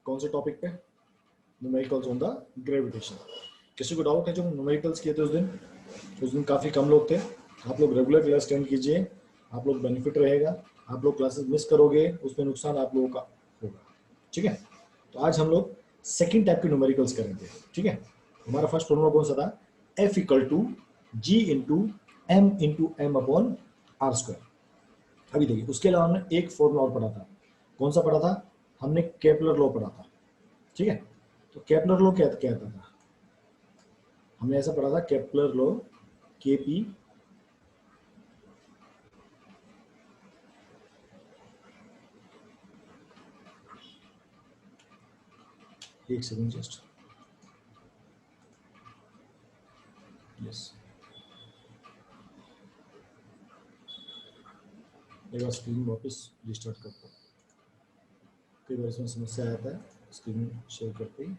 कौन से टॉपिक पे? Numericals on the gravitation. किसी को डाउट है जो न्यूमेरिकल्स किए थे उस दिन काफ़ी कम लोग थे। आप लोग रेगुलर क्लास अटेंड कीजिए, आप लोग बेनिफिट रहेगा। आप लोग क्लासेस मिस करोगे उसमें नुकसान आप लोगों का होगा। ठीक है, तो आज हम लोग सेकेंड टाइप के न्यूमेरिकल्स करेंगे। ठीक है, हमारा फर्स्ट फॉर्मूला कौन सा था? F = G × M × M upon R square. अभी देखिए, उसके अलावा हमने एक फॉर्मूला और पढ़ा था। कौन सा पढ़ा था? हमने केपलर लॉ पढ़ा था। ठीक है, तो केपलर लॉ क्या कहता था? हमने ऐसा पढ़ा था, केपलर लॉ KP एक सेकंड जस्ट, यस, एक बार स्क्रीन वापस रिस्टार्ट करता हूँ। कई बार इसमें समस्या आता है स्क्रीन शेयर करते ही।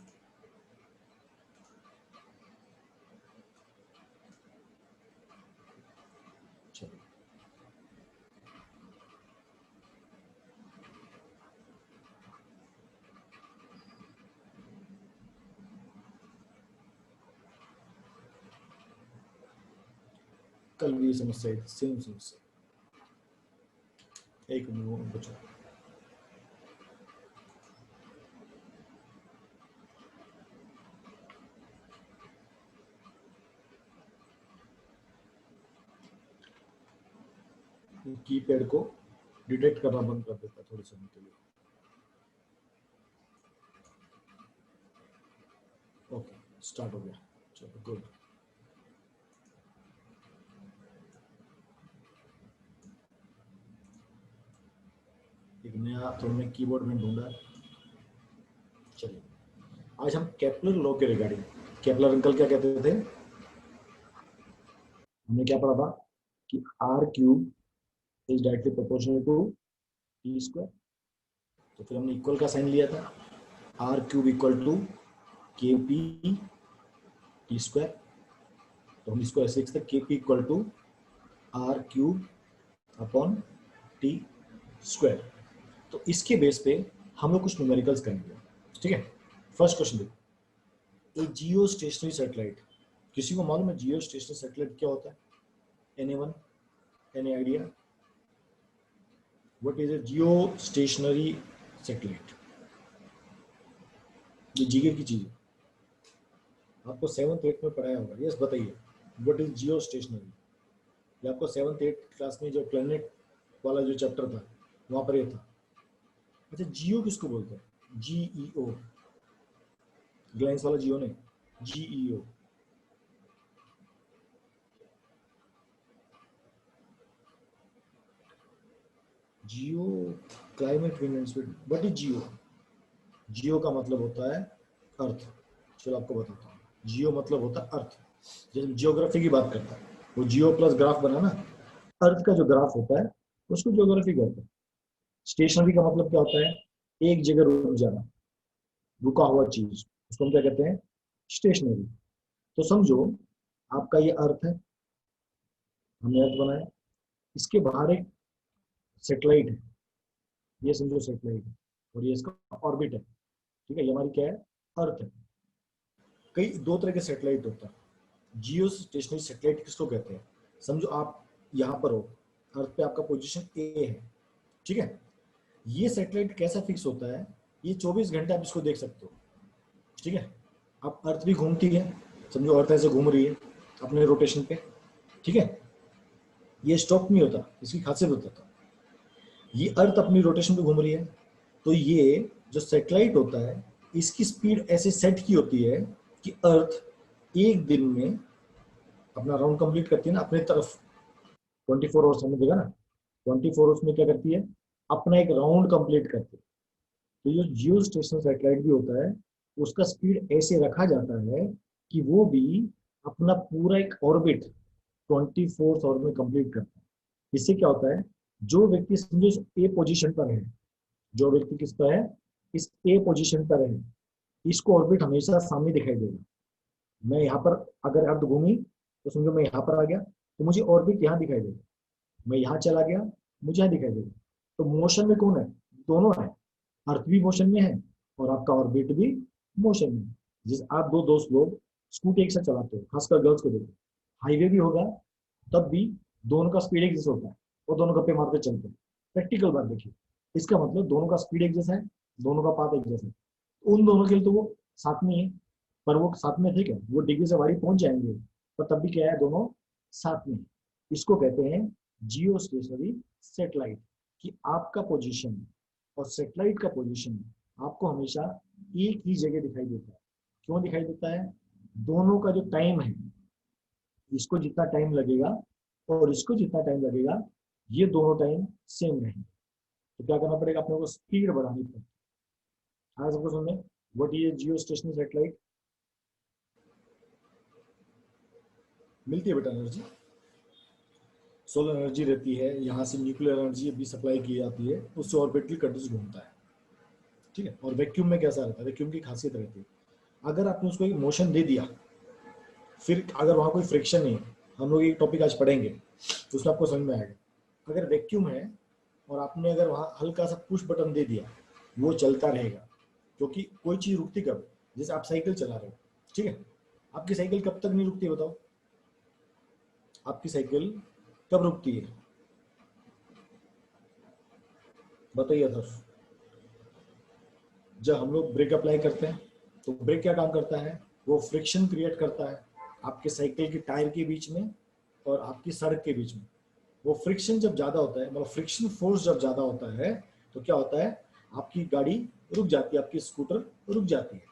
चलिए, कल भी समस्या है, सेम समस्या। एक मिनट बचो। कीपैड को डिटेक्ट करना बंद कर देता थोड़े समय के लिए। ओके, स्टार्ट हो गया। चलो, गुड। एक नया तो हमने कीबोर्ड में ढूंढा। चलिए, आज हम केपलर लॉ के रिगार्डिंग, केपलर अंकल क्या कहते थे? हमने क्या पढ़ा था कि R³ is directly proportional to T square. तो फिर हमने इक्वल का साइन लिया था, R³ = KP T स्क्वायर। तो हम इसको ऐसे लिख सकते KP = R³ upon T square. तो इसके बेस पे हम लोग कुछ न्यूमेरिकल्स करेंगे। ठीक है, फर्स्ट क्वेश्चन देखो, ए जियो स्टेशनरी सैटेलाइट। किसी को मालूम है जियो स्टेशनरी सैटेलाइट क्या होता है? Anyone, any idea? What is a Jio stationery satellite? ये जीके की चीज है, आपको 7th 8th में पढ़ाया होगा। यस, बताइए, व्हाट इज जियो स्टेशनरी? ये आपको 7th 8th क्लास में जो प्लेनेट वाला जो चैप्टर था वहां पर ये था। अच्छा, जियो किसको बोलते हैं? GEO, ग्लैंस वाला जियो नहीं, GEO। Geo climate wind and speed. What is geo? Geo का मतलब होता है अर्थ। चलो आपको बताता हूँ, जियो मतलब होता है अर्थ। जैसे जियोग्राफी की बात करता है, वो जियो प्लस ग्राफ बना ना, अर्थ का जो ग्राफ होता है उसको जियोग्राफी कहते हैं। स्टेशनरी का मतलब क्या होता है? एक जगह रुक जाना, रुका हुआ चीज, उसको हम क्या कहते हैं? स्टेशनरी। तो समझो आपका ये अर्थ है, हमने अर्थ बनाया, इसके बाहर एक सेटेलाइट है, ये समझो सेटेलाइट है, और ये इसका ऑर्बिट है। ठीक है, ये हमारी क्या है? अर्थ है। कई दो तरह के सेटेलाइट होता है। जियो स्टेशनरी सेटेलाइट किसको कहते हैं? समझो आप यहाँ पर हो, अर्थ पे आपका पोजीशन ए है। ठीक है, ये सेटेलाइट कैसा फिक्स होता है? ये 24 घंटे आप इसको देख सकते हो। ठीक है, अब अर्थ भी घूमती है, समझो अर्थ ऐसे घूम रही है अपने रोटेशन पे। ठीक है, ये स्टॉप नहीं होता, इसकी खासियत बताता हूँ। ये अर्थ अपनी रोटेशन पे घूम रही है, तो ये जो सैटेलाइट होता है इसकी स्पीड ऐसे सेट की होती है कि अर्थ एक दिन में अपना राउंड कंप्लीट करती है ना अपने तरफ। 24 आवर्स हमने देखा ना, 24 आवर्स में क्या करती है? अपना एक राउंड कंप्लीट करती है। तो ये जियो स्टेशनरी सैटेलाइट भी होता है, उसका स्पीड ऐसे रखा जाता है कि वो भी अपना पूरा एक ऑर्बिट 24 आवर में कंप्लीट करता है। इससे क्या होता है? जो व्यक्ति समझो ए पोजीशन पर है, जो व्यक्ति किस पर है? इस ए पोजीशन पर है, इसको ऑर्बिट हमेशा सामने दिखाई देगा। मैं यहाँ पर अगर अर्थ घूमी तो समझो मैं यहाँ पर आ गया तो मुझे ऑर्बिट यहाँ दिखाई देगा, मैं यहाँ चला गया, मुझे यहाँ दिखाई देगा। तो मोशन में कौन है? दोनों है, अर्थ भी मोशन में है और आपका ऑर्बिट भी मोशन में। जिस आप दो दोस्त लोग स्कूटी एक साथ चलाते हो, खासकर गर्ल्स को देखो, हाईवे भी होगा तब भी दोनों का स्पीड एक जैसा होता है और दोनों गप्पे मारते चलते हैं। प्रैक्टिकल बात देखिए, इसका मतलब दोनों का स्पीड एक जैसा है, दोनों का पाथ एक जैसा है। उन दोनों के लिए तो वो साथ में है, पर वो साथ में ठीक है, वो डिग्री से बाहर पहुंच जाएंगे, पर तब भी क्या है, दोनों साथ में। इसको कहते हैं जियो स्टेशनरी सेटेलाइट, कि आपका पोजीशन और सेटेलाइट का पोजीशन आपको हमेशा एक ही जगह दिखाई देता है। क्यों दिखाई देता है? दोनों का जो टाइम है, इसको जितना टाइम लगेगा और इसको जितना टाइम लगेगा, ये दोनों टाइम सेम रहेंगे। तो क्या करना पड़ेगा, अपने को स्पीड बढ़ानी पड़ेगी। हाँ सबको सुनने, what is Jio stationery satellite? मिलती है बेटा एनर्जी, सोलर एनर्जी रहती है, यहाँ से न्यूक्लियर एनर्जी भी सप्लाई की जाती है, उससे ऑर्बिटल कंट्रीज घूमता है, ठीक है। और वैक्यूम में कैसा रहता है, वैक्यूम की खासियत रहती है, अगर आपने उसको एक मोशन दे दिया, फिर अगर वहाँ कोई फ्रिक्शन नहीं है, हम लोग एक टॉपिक आज पढ़ेंगे तो उसमें आपको समझ में आएगा। अगर वैक्यूम है और आपने अगर वहाँ हल्का सा पुश बटन दे दिया, वो चलता रहेगा, क्योंकि कोई चीज़ रुकती कब? जैसे आप साइकिल चला रहे हो, ठीक है, आपकी साइकिल कब तक नहीं रुकती है बताओ? आपकी साइकिल कब रुकती है बताइए सर? जब हम लोग ब्रेक अप्लाई करते हैं, तो ब्रेक क्या काम करता है, वो फ्रिक्शन क्रिएट करता है आपके साइकिल के टायर के बीच में और आपकी सड़क के बीच में। वो फ्रिक्शन जब ज्यादा होता है, मतलब फ्रिक्शन फोर्स जब ज्यादा होता है, तो क्या होता है, आपकी गाड़ी रुक जाती है, आपकी स्कूटर रुक जाती है।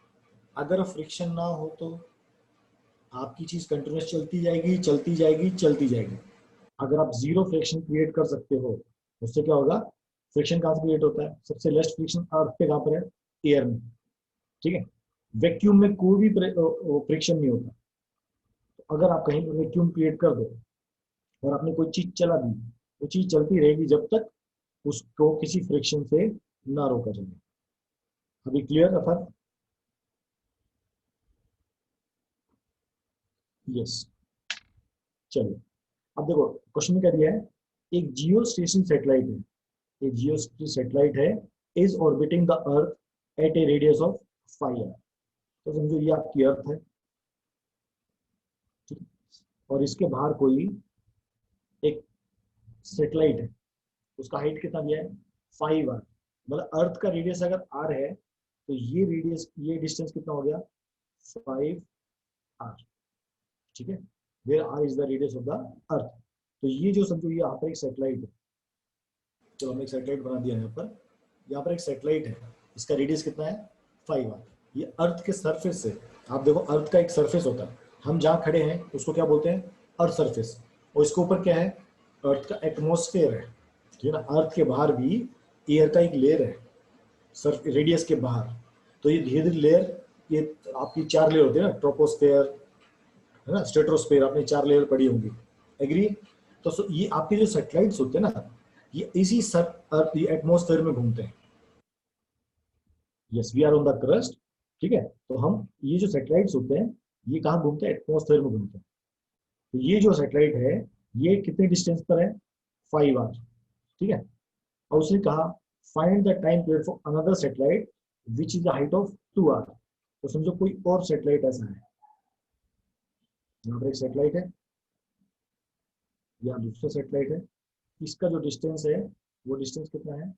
अगर फ्रिक्शन ना हो तो आपकी चीज कंटिन्यूस चलती जाएगी चलती जाएगी चलती जाएगी। अगर आप जीरो फ्रिक्शन क्रिएट कर सकते हो, उससे क्या होगा, फ्रिक्शन कहाँ से क्रिएट होता है, सबसे लेस्ट फ्रिक्शन अर्थ पे कहाँ पर है, एयर में, ठीक है। वैक्यूम में कोई भी फ्रिक्शन नहीं होता। तो अगर आप कहीं पर वैक्यूम क्रिएट कर दो और आपने कोई चीज चला दी, वो चीज चलती रहेगी जब तक उसको किसी फ्रिक्शन से ना रोका जाए। अभी क्लियर है फर्क? यस। चलिए, अब देखो क्वेश्चन में क्या दिया है, एक जियो स्टेशन सेटेलाइट है, एक जियो सेटेलाइट है, is orbiting the earth at a radius of 5 hour. तो समझो ये आपकी अर्थ है, ठीक है? और इसके बाहर कोई एक सेटेलाइट है, उसका हाइट कितना दिया है, 5 आर। मतलब अर्थ का रेडियस अगर आर है, तो ये रेडियस, ये डिस्टेंस कितना हो गया, 5 आर, ठीक है। Where R is the radius of the earth. तो ये जो समझो ये यहाँ पर एक सेटेलाइट है, चलो हमने एक सेटेलाइट बना दिया यहाँ पर एक सेटेलाइट है, इसका रेडियस कितना है, 5 आर। ये अर्थ के सरफेस से, आप देखो अर्थ का एक सरफेस होता है, हम जहाँ खड़े हैं उसको क्या बोलते हैं, अर्थ सरफेस, और इसके ऊपर क्या है, अर्थ का एटमोस्फेयर है, ठीक है ना। अर्थ के बाहर भी एयर का एक लेयर है, सर्फ रेडियस के बाहर। तो ये धीरे धीरे लेयर, ये आपकी 4 लेयर होती है ना, ट्रोपोस्फेयर है ना, स्ट्रेटोस्फेयर, आपने 4 लेयर पढ़ी होंगी, एग्री? तो ये आपके जो सैटेलाइट्स होते हैं ना, ये इसी अर्थ एटमोस्फेयर में घूमते हैं। Yes, we are on the crust, ठीक है। तो हम ये जो सैटेलाइट्स होते हैं, ये कहाँ घूमते हैं, एटमोस्फेयर में घूमते हैं। तो ये जो सैटेलाइट है, ये कितने डिस्टेंस पर है, 5 आर, ठीक है। और उसने कहा find the time period for another satellite which is the height of 2 R. तो समझो कोई और सैटेलाइट ऐसा है, यहाँ पर एक सैटेलाइट है, यहाँ दूसरा सैटेलाइट है, इसका जो डिस्टेंस है, वो डिस्टेंस कितना है,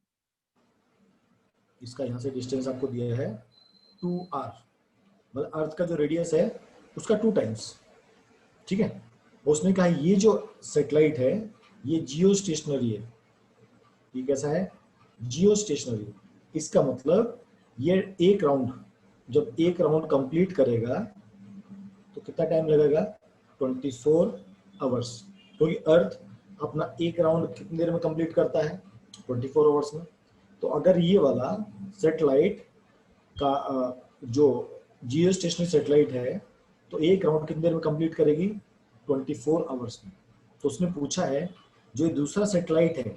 इसका यहाँ से डिस्टेंस आपको दिया है 2 आर, मतलब अर्थ का जो रेडियस है उसका 2 टाइम्स, ठीक है। उसने कहा ये जो सैटेलाइट है, ये जियो स्टेशनरी है। ये कैसा है, जियो स्टेशनरी। इसका मतलब ये एक राउंड, जब एक राउंड कंप्लीट करेगा तो कितना टाइम लगेगा, 24 आवर्स, क्योंकि अर्थ अपना एक राउंड कितनी देर में कंप्लीट करता है, 24 आवर्स में। तो अगर ये वाला सेटेलाइट का जो जियो स्टेशनरी सेटेलाइट है, तो एक राउंड कितनी देर में कंप्लीट करेगी, 24 आवर्स में। तो उसने पूछा है जो दूसरा सेटेलाइट है,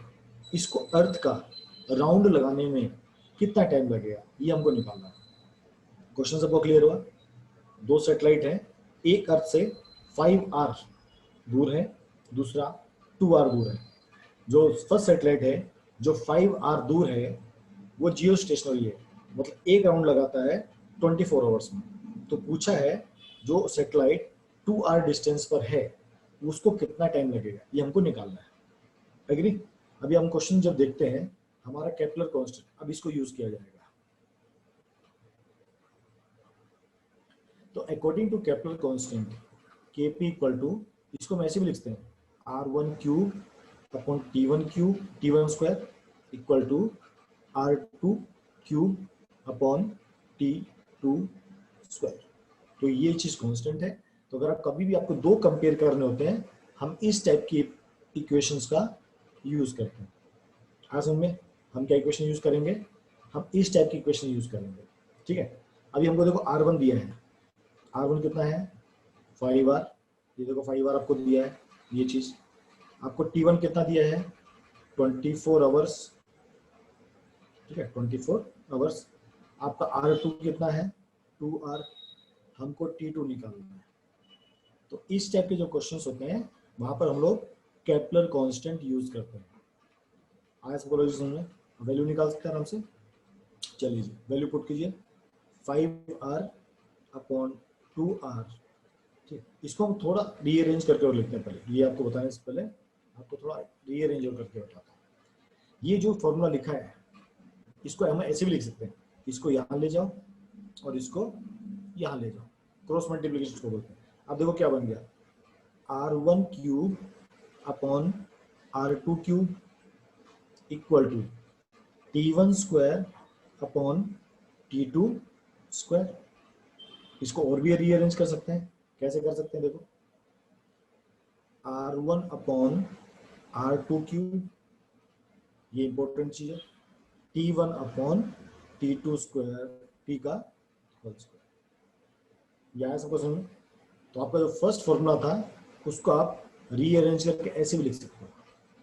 इसको अर्थ का राउंड लगाने में कितना टाइम लगेगा, ये हमको निकालना है। क्वेश्चन सबको क्लियर हुआ? दो सेटेलाइट है, एक अर्थ से 5 आर दूर है, दूसरा 2 आर दूर है। जो फर्स्ट सेटेलाइट है जो 5 आर दूर है, वो जियो स्टेशनरी है, मतलब एक राउंड लगाता है 24 आवर्स में। तो पूछा है जो सैटेलाइट 2 आवर डिस्टेंस पर है उसको कितना टाइम लगेगा, ये हमको निकालना है। एग्री? अभी हम क्वेश्चन जब देखते हैं, हमारा केपलर कांस्टेंट, अब इसको यूज किया जाएगा। तो according to Kepler constant Kp equal to, इसको हम ऐसे भी लिखते हैं, R1 cube upon T1 cube T1 square equal to R2 cube upon T2 square. तो ये चीज कांस्टेंट है। तो अगर आप कभी भी आपको दो कंपेयर करने होते हैं, हम इस टाइप की इक्वेशंस का यूज करते हैं। आज में हम क्या इक्वेशन यूज करेंगे, हम इस टाइप की इक्वेशन यूज करेंगे। ठीक है, अभी हमको देखो R1 दिया है, R1 कितना है 5 आर, ये देखो 5 आर आपको दिया है। ये चीज आपको T1 कितना दिया है 24 आवर्स। ठीक है, 24 आवर्स। आपका R2 कितना है 2 आर, हमको T2 निकालना है। तो इस टाइप के जो क्वेश्चंस होते हैं वहां पर हम लोग केपलर कांस्टेंट यूज करते हैं। आया सबको लॉजिक समझ में? वैल्यू निकाल सकते हैं आराम से। चलिए जी, वैल्यू पुट कीजिए 5 आर अपॉन 2 आर। ठीक, इसको हम थोड़ा रीअरेंज करके और लिखते हैं। पहले ये आपको बताने से पहले आपको थोड़ा रीअरेंज और करके बताता हूँ। ये जो फॉर्मूला लिखा है इसको हम ऐसे भी लिख सकते हैं, इसको यहाँ ले जाओ और इसको यहाँ ले जाओ, क्रॉस मल्टीप्लिकेशन को बोलते हैं। अब देखो क्या बन गया, R1 cube upon R2 cube equal to T1 square upon T2 square. इसको और भी रीअरेंज कर सकते हैं, कैसे कर सकते हैं देखो, R1 अपॉन R2 क्यूब, ये इंपॉर्टेंट चीज है, T1 upon T2 square, T का होल स्क्वायर। यह सबको समझ। तो आपका जो फर्स्ट फॉर्मूला था उसको आप रीअरेंज करके ऐसे भी लिख सकते हो,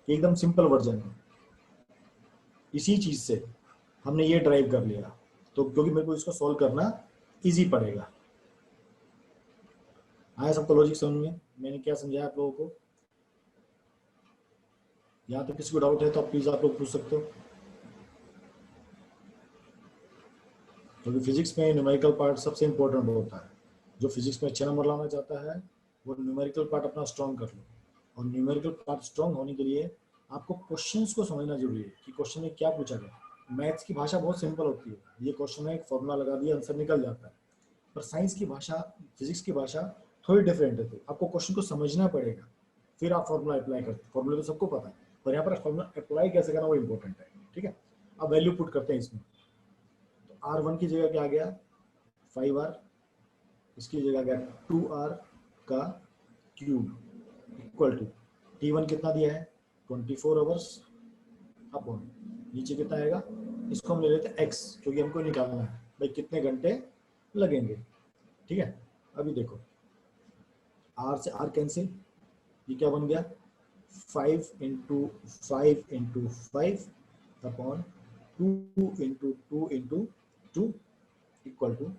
एकदम सिंपल वर्जन है। इसी चीज से हमने ये ड्राइव कर लिया, तो क्योंकि मेरे को इसको सॉल्व करना इजी पड़ेगा। आया सबको लॉजिक समझ में? मैंने क्या समझाया आप लोगों को? यहाँ तक किसी को डाउट है तो आप प्लीज आप लोग पूछ सकते हो, क्योंकि फिजिक्स में न्यूमेरिकल पार्ट सबसे इंपॉर्टेंट होता है। जो फिजिक्स में 6 नंबर लाना चाहता है वो न्यूमेरिकल पार्ट अपना स्ट्रॉन्ग कर लो। और न्यूमेरिकल पार्ट स्ट्रॉन्ग होने के लिए आपको क्वेश्चंस को समझना जरूरी है कि क्वेश्चन में क्या पूछा गया। मैथ्स की भाषा बहुत सिंपल होती है, ये क्वेश्चन में एक फॉर्मूला लगा दिया आंसर निकल जाता है। पर साइंस की भाषा, फिजिक्स की भाषा थोड़ी डिफरेंट है। तो आपको क्वेश्चन को समझना पड़ेगा, फिर आप फॉर्मूला अप्लाई करते। फॉर्मूला तो सबको पता है, पर यहाँ पर फॉर्मूला अप्लाई कैसे करना वो इंपॉर्टेंट है। ठीक है, अब वैल्यू पुट करते हैं इसमें। तो R1 की जगह क्या आ गया 5 आर, इसकी जगह गया 2 आर का क्यूब इक्वल टू T1 कितना दिया है 24 आवर्स अपॉन नीचे कितना आएगा, इसको हम ले लेते हैं x, क्योंकि हमको निकालना है भाई कितने घंटे लगेंगे। ठीक है, अभी देखो r से r कैंसिल, ये क्या बन गया 5 into 5 upon 2 into 2 equal to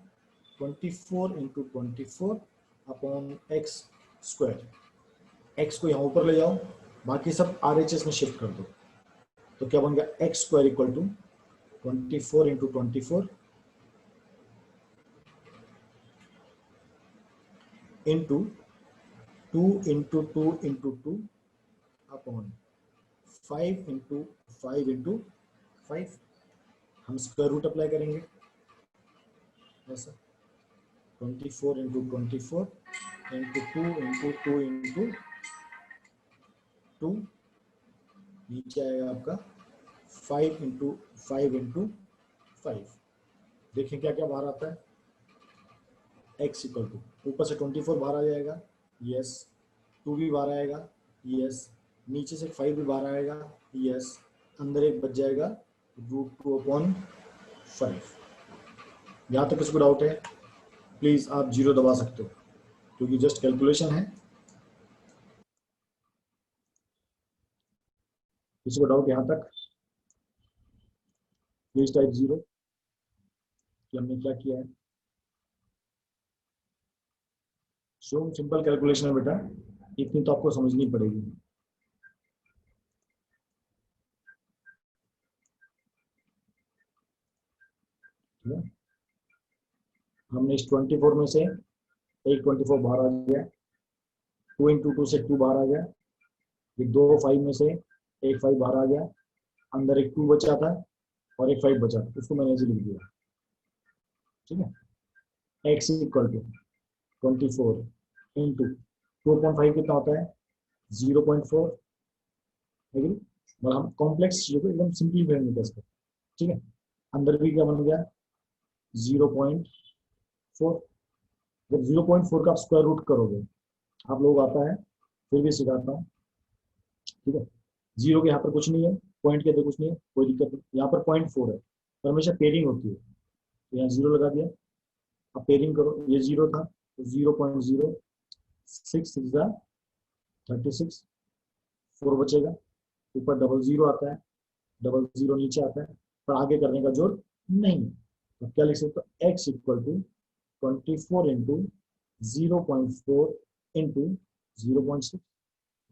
24 into 24 upon x square. X को यहाँ ऊपर ले जाओ, बाकी सब RHS में शिफ्ट कर दो। तो क्या बन गया x square equal to 24 into 24 into 2 into 2 into 2 upon 5 into 5। हम स्क्वायर रूट अप्लाई करेंगे ऐसा, 24 इंटू 24 इंटू 2 इंटू 2 इंटू 2, नीचे आएगा आपका 5 इंटू 5। देखिए क्या क्या बाहर आता है, x इक्वल टू ऊपर से 24 बाहर आ जाएगा, यस, 2 भी बाहर आएगा, यस, नीचे से 5 भी बाहर आएगा, यस, अंदर एक बच जाएगा √2/5। यहाँ तक किसी को डाउट है प्लीज आप 0 दबा सकते हो, क्योंकि जस्ट कैलकुलेशन है। किसी को डाउट यहाँ तक प्लीज टाइप 0 कि हमने क्या किया है। सिंपल कैलकुलेशन है बेटा, इतनी तो आपको समझनी पड़ेगी। हमने इस 24 में से एक 24 बाहर आ गया, 2 इंटू 2 से 2 बाहर आ गया, ये दो 5 में से एक 5 बाहर आ गया, अंदर एक 2 बचा था और एक 5 बचा था, उसको मैंने ऐसे लिख दिया। ठीक है, x इक्वल टू 24 इंटू 2.5 कितना होता है 0.4, लेकिन मतलब हम कॉम्प्लेक्स चीजों को एकदम सिंपलीफाई नहीं कर सकते। ठीक है, अंदर भी क्या बन गया 0.4। जब 0.4 का आप स्क्वायर रूट करोगे, आप लोग आता है फिर भी सिखाता हूँ। ठीक है, जीरो के यहाँ पर कुछ नहीं है, पॉइंट के अंदर कुछ नहीं है, कोई दिक्कत नहीं, यहाँ पर 0.4 है पर हमेशा पेयरिंग होती है, तो यहाँ जीरो लगा दिया। अब पेयरिंग करो, ये जीरो था तो 0.06 इज 36, 4 बचेगा, ऊपर डबल जीरो आता है, डबल जीरो नीचे आता है, पर आगे करने का जोर नहीं है, तो क्या लिख सकते हो x equal to 24 into 0.4 into 0.6,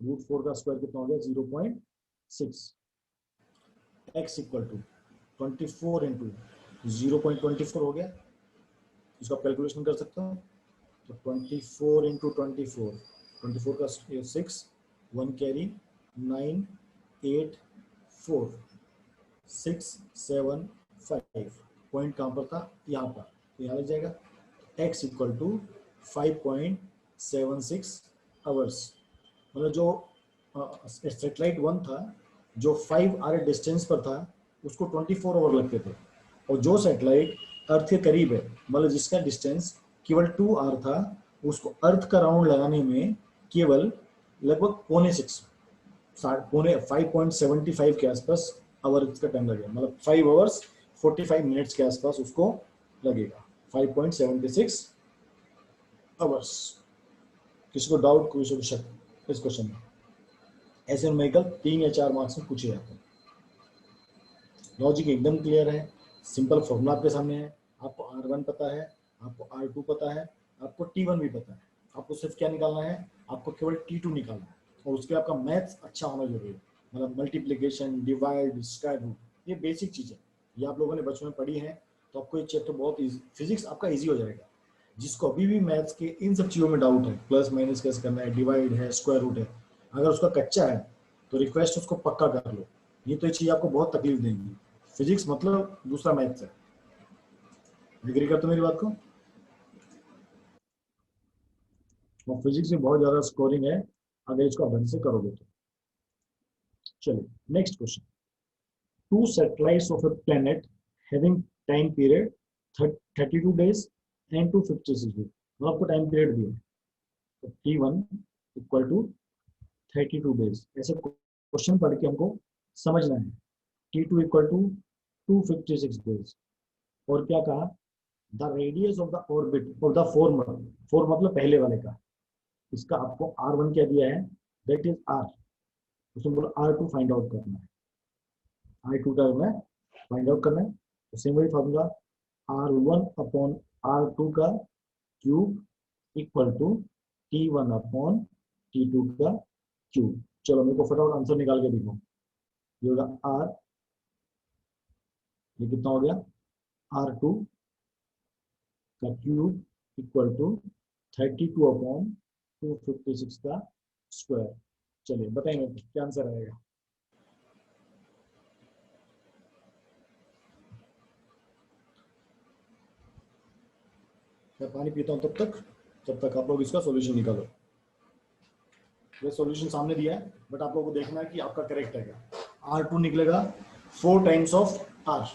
root 4 का स्क्वायर कितना हो गया 0.6। एक्स इक्वल टू 24 इंटू 0.24 हो गया, इसको आप कैलकुलेशन कर सकते हो, तो 24 इंटू 24 का 6, 1 कैरी 9 8 4 6 7 5, पॉइंट कहाँ पर था यहाँ पर, तो यहाँ लग जाएगा x इक्वल टू 5.76 आवर्स। मतलब जो सेटेलाइट 1 था जो 5 आवर डिस्टेंस पर था उसको 24 आवर लगते थे, और जो सेटेलाइट अर्थ के करीब है मतलब जिसका डिस्टेंस केवल 2 आवर था उसको अर्थ का राउंड लगाने में केवल लगभग पौने 5.75 के आसपास आवर का टाइम लगेगा, मतलब 5 आवर्स 45 मिनट्स के आसपास उसको लगेगा, 5.76 आवर्स। किसी को डाउट, किसी को शक इस क्वेश्चन में? ऐसे न्यूमेरिकल 3 या 4 मार्क्स में पूछे जाते हैं। लॉजिक एकदम क्लियर है, सिंपल फॉर्मूला आपके सामने है, आपको R1 पता है, आपको R2 पता है, आपको T1 भी पता है, आपको सिर्फ क्या निकालना है, आपको केवल T2 निकालना है, और उसके आपका मैथ्स अच्छा होना जरूरी है, मतलब मल्टीप्लीकेशन डिवाइड स्क्वायर रूट, ये बेसिक चीज़ है, ये आप लोगों ने बचपन में पढ़ी है, तो आपको ये चैप्टर बहुत ईजी, फिजिक्स आपका ईजी हो जाएगा। जिसको अभी भी मैथ्स के इन सब चीज़ों में डाउट है, प्लस माइनस कैसे करना है, डिवाइड है, स्क्वायर रूट है, अगर उसका कच्चा है तो रिक्वेस्ट उसको पक्का कर लो, ये तो ये चीज़ आपको बहुत तकलीफ देंगी। फिजिक्स मतलब दूसरा मैथ्स है, एग्री करते हो मेरी बात को? और फिजिक्स में बहुत ज़्यादा स्कोरिंग है अगर इसको आप ढंग से करोगे तो। चलिए next question, two satellites of a planet having time period 32 days and 256 days, मतलब आपको टाइम पीरियड दिया है, तो T1 इक्वल टू 32 days, ऐसे क्वेश्चन पढ़ के हमको समझना है। T2 इक्वल टू 256 days, और क्या कहा, the radius of the orbit of the four मतलब पहले वाले का, इसका आपको R1 क्या दिया है, दैट इज R, उसमें बोला R2 फाइंड आउट करना है, R2 का हमें फाइंड आउट करना है, तो सेम वही फॉर्मूला R1 अपॉन R2 का cube equal to T1 upon T2 का क्यूब। चलो मेरे को फटाफट आंसर निकाल के दिखाओ, ये होगा R, ये कितना हो गया R2 का क्यूब इक्वल टू 32 अपॉन 256 का स्क्वायर। चलिए बताएंगे क्या आंसर आएगा। मैं पानी पीता हूँ तब तक आप लोग इसका सॉल्यूशन निकालो। ये सॉल्यूशन सामने दिया है, बट आप लोगों को देखना है कि आपका करेक्ट है क्या। R2 निकलेगा 4 टाइम्स ऑफ R,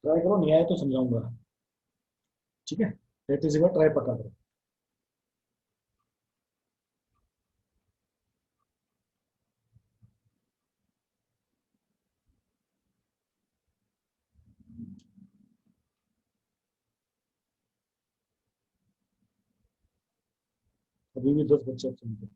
ट्राई करो, नहीं आए तो समझाऊंगा। ठीक है, प्रैक्टिस एक बार, ट्राई पक्का करो। अभी भी 10 बच्चे absent हैं।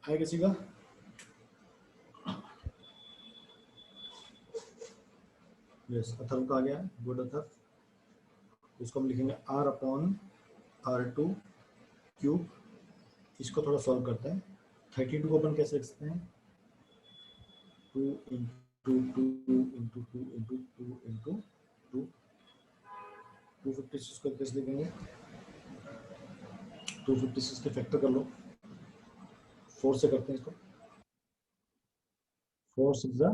है किसी का? यस, अथर्व का आ गया, गुड अथर्व। इसको हम लिखेंगे r अपॉन r2 क्यूब। इसको थोड़ा सॉल्व करते हैं। 32 को अपन कैसे लिख सकते हैं? 2 इंटू 2 इंटू 2 इंटू 2 इंटू 2। 256 को कैसे लिखेंगे? 256 के फैक्टर कर लो, 4 से करते हैं इसको। 4 6 जा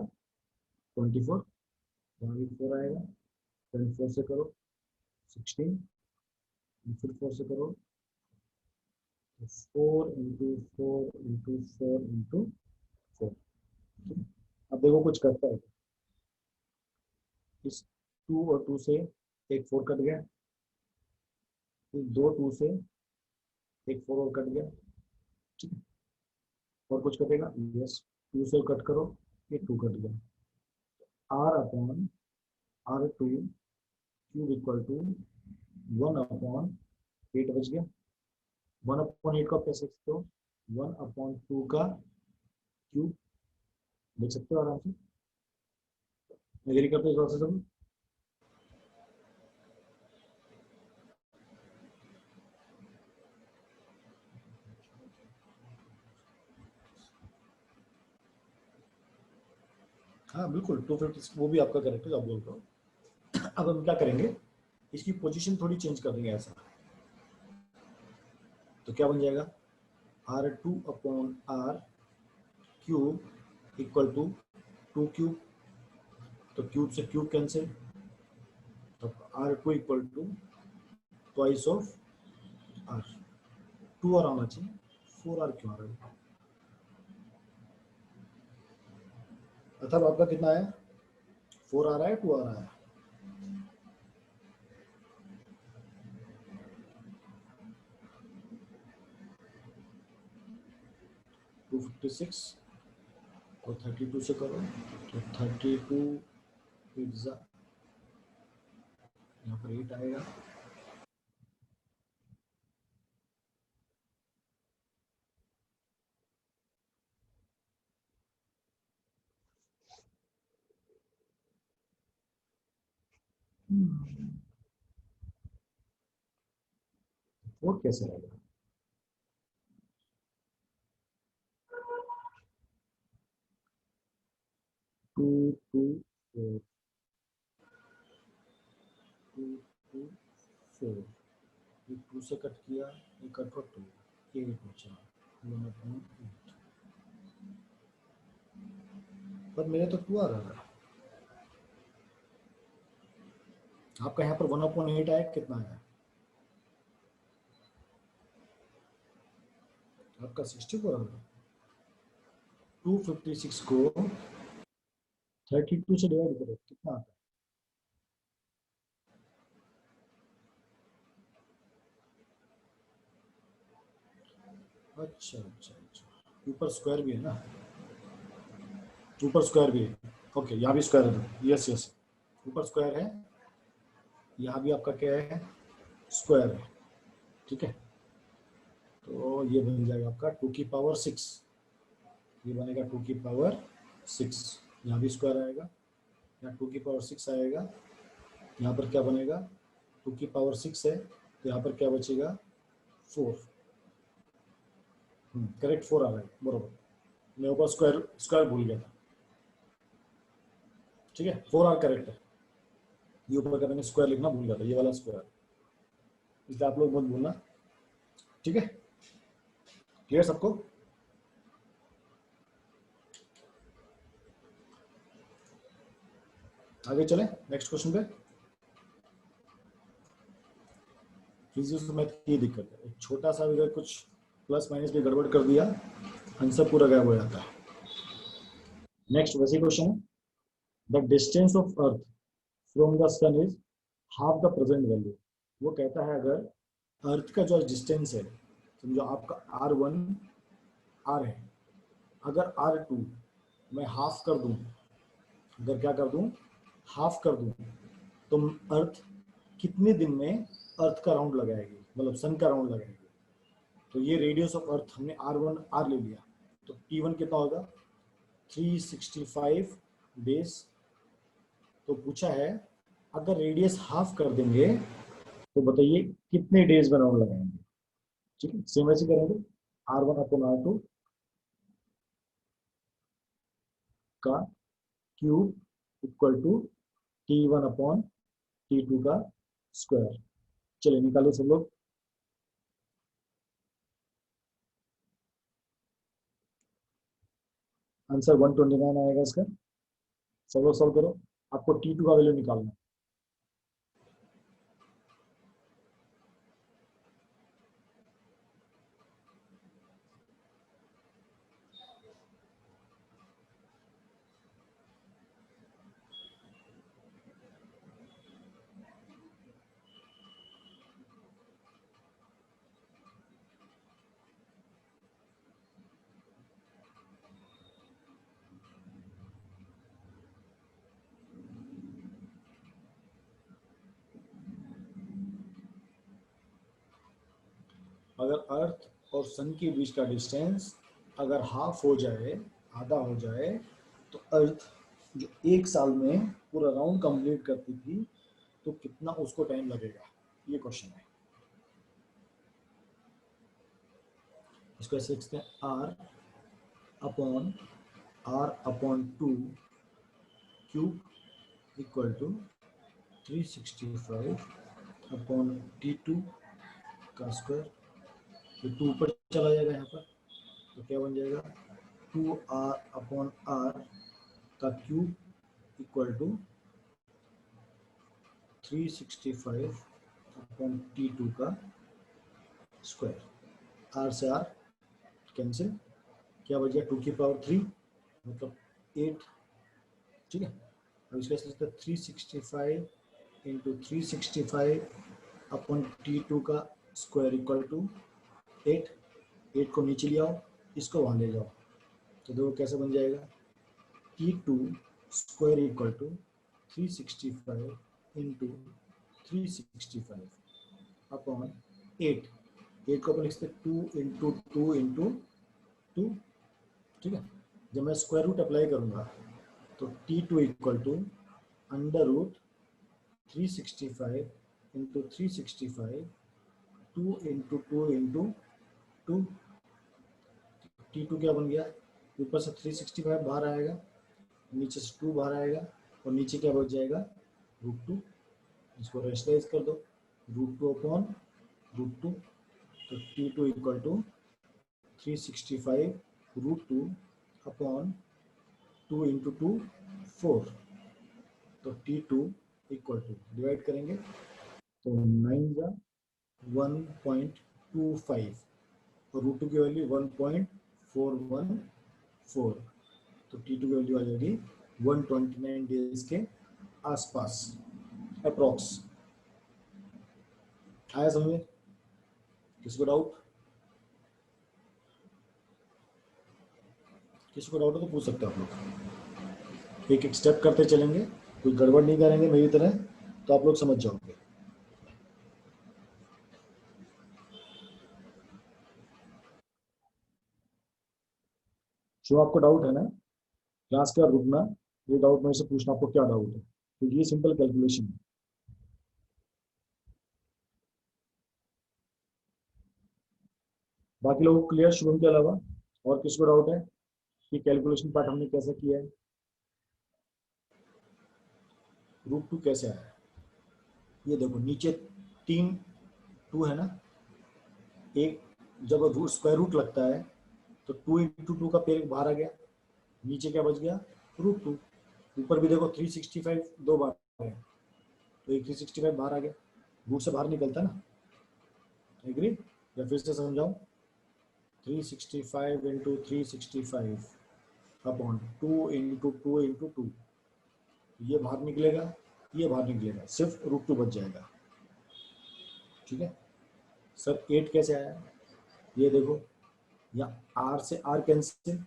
24, यहाँ भी 4 आएगा। फिर 4 से करो 16, फिर 4 से करो 4 इंटू 4 इंटू 4 इंटू 4। अब देखो कुछ करता है। इस 2 और 2 से एक 4 कट गया, फिर 2 2 से एक 4 और कट गया, ठीक है। और कुछ कटेगा? यस, 2 से कट करो, ये 2 कट गया। r upon r2 cube equal to 1 upon 8 बच गया। 1 अपॉन 8 को आप कैसे लिखते हो? 1 अपॉन 2 का क्यूब लिख सकते हो आराम से। एग्री करते हो इस बात से सब? हाँ बिल्कुल, 250 वो भी आपका करेक्ट है जो आप बोल रहे हो। अब हम क्या करेंगे, इसकी पोजीशन थोड़ी चेंज कर देंगे ऐसा। तो क्या बन जाएगा? r2 upon r cube equal to 2 cube, तो क्यूब से क्यूब कैंसिल, तो r2 equal to twice of r। 2 और आना चाहिए, 4r क्यों आ रहा है? अर्थात आपका कितना है? 4 आ रहा है, 2 आ रहा है? 256 और 32 से करो तो 32 पिज्जा, यहाँ पर 8 आएगा। और कैसे आएगा? 2 2 4 2 2 4, ये 2 से कट किया, ये कट और 2, ये बचा 1/8। पर मेरे तो 2 आ रहा है, आपका यहाँ पर 1/8 आया, कितना आया आपका? 64 आ रहा है। 256 को 32 से डिवाइड करो, कितना आता है? अच्छा अच्छा अच्छा, ऊपर स्क्वायर भी है ना, ऊपर स्क्वायर भी है। ओके, यहाँ भी स्क्वायर है, यस यस, ऊपर स्क्वायर है, यहाँ भी आपका क्या है? स्क्वायर है, ठीक है। तो ये बन जाएगा आपका 2 की पावर 6, ये बनेगा 2 की पावर 6। यहाँ भी स्क्वायर आएगा, यहाँ 2 की पावर 6 आएगा, यहाँ पर क्या बनेगा? 2 की पावर 6 है, तो यहाँ पर क्या बचेगा? 4। करेक्ट, 4 आ रहा है, बरोबर। मैं ऊपर स्क्वायर स्क्वायर भूल गया था, ठीक है। 4 आर करेक्ट है। ये ऊपर का मैंने स्क्वायर लिखना भूल गया था, ये वाला स्क्वायर, इसलिए आप लोग मत भूलना, ठीक है? क्लियर सबको? आगे चले नेक्स्ट क्वेश्चन पे। फिजिक्स में ये दिक्कत है, एक छोटा सा अगर कुछ प्लस माइनस भी गड़बड़ कर दिया, आंसर पूरा गायब हो जाता है। नेक्स्ट वैसे क्वेश्चन है, the distance of earth from the sun is half the present value. वो कहता है अगर अर्थ का जो डिस्टेंस है, समझो आपका R1 R है, अगर R2 मैं हाफ कर दूं, अगर क्या कर दूं, हाफ कर दूं, तो अर्थ कितने दिन में अर्थ का राउंड लगाएगी, मतलब सन का राउंड लगाएगी। तो ये रेडियस ऑफ अर्थ हमने R1 R ले लिया, तो T1 कितना होगा, 365 डेज। तो पूछा है अगर रेडियस हाफ कर देंगे तो बताइए कितने डेज में राउंड लगाएंगे। ठीक है, सेम ऐसे करेंगे, R1 अपॉन R2 का cube equal to T1 upon T2 का स्क्वायर। चलिए निकालिए सब लोग। आंसर 129 आएगा इसका, सब लोग सॉल्व करो। आपको T2 का वैल्यू निकालना है। अगर अर्थ और सन के बीच का डिस्टेंस अगर हाफ हो जाए, आधा हो जाए, तो अर्थ जो एक साल में पूरा राउंड कंप्लीट करती थी, तो कितना उसको टाइम लगेगा, ये क्वेश्चन है। इसको ऐसे लिखते हैं, R upon 2 cube equal to 365 upon T2 का स्क्वायर। तो 2 ऊपर चला जाएगा यहाँ पर, तो क्या बन जाएगा, 2R अपॉन R का cube equal to 365 upon T2 का स्क्वायर। R से R कैंसिल, क्या बच गया, 2 की पावर 3 मतलब 8। ठीक है, अब इसका लिखते हैं 365 इंटू 365 अपॉन T2 का स्क्वायर इक्वल टू 8। 8 को नीचे ले आओ, इसको वहाँ ले जाओ, तो देखो कैसे बन जाएगा, T2 square equal to 365 into 365 upon 8। 8 को अपन लिखते 2 इंटू 2 इंटू 2। ठीक है, जब मैं स्क्वायर रूट अप्लाई करूंगा तो T2 equal to under root 365 into 365 2 into 2 into 2। T2 क्या बन गया, ऊपर से 365 बाहर आएगा, नीचे से 2 बाहर आएगा, और नीचे क्या बच जाएगा, √2। इसको रेशनलाइज कर दो, √2 अपॉन √2। तो T2 equal to 365 √2 upon 2 into 2 4। तो T2 इक्वल टू डिवाइड करेंगे तो 9 जा 1.25 और √2 की वैल्यू 1.414। तो T2 की वैल्यू आ जाएगी 129 डेज के आसपास अप्रोक्स। आया समझ में? किसी को डाउट? किसी को डाउट हो तो पूछ सकते हो आप लोग। एक एक स्टेप करते चलेंगे, कोई गड़बड़ नहीं करेंगे मेरी तरह, तो आप लोग समझ जाओगे। जो आपको डाउट है ना, क्लास का रुकना, ये डाउट मेरे से पूछना, आपको क्या डाउट है, क्योंकि ये सिंपल कैलकुलेशन है। बाकी लोगों को क्लियर, शुभम के अलावा और किसी को डाउट है कि कैलकुलेशन पार्ट हमने कैसा किया है, √2 कैसे आया है? ये देखो नीचे 3 2 है ना, एक जब रूट स्क्वायर रूट लगता है तो 2 × 2 का पेड़ बाहर आ गया, नीचे क्या बच गया, √2। ऊपर भी देखो 365 दो बार है, तो एक 365 बाहर आ गया, रूट से बाहर निकलता ना। एग्री? या फिर से समझाऊं, 365 × 365 अपॉन 2 × 2 × 2, ये बाहर निकलेगा, ये बाहर निकलेगा, सिर्फ √2 बच जाएगा। ठीक है सर, 8 कैसे आया, ये देखो, या r से r कैंसिल,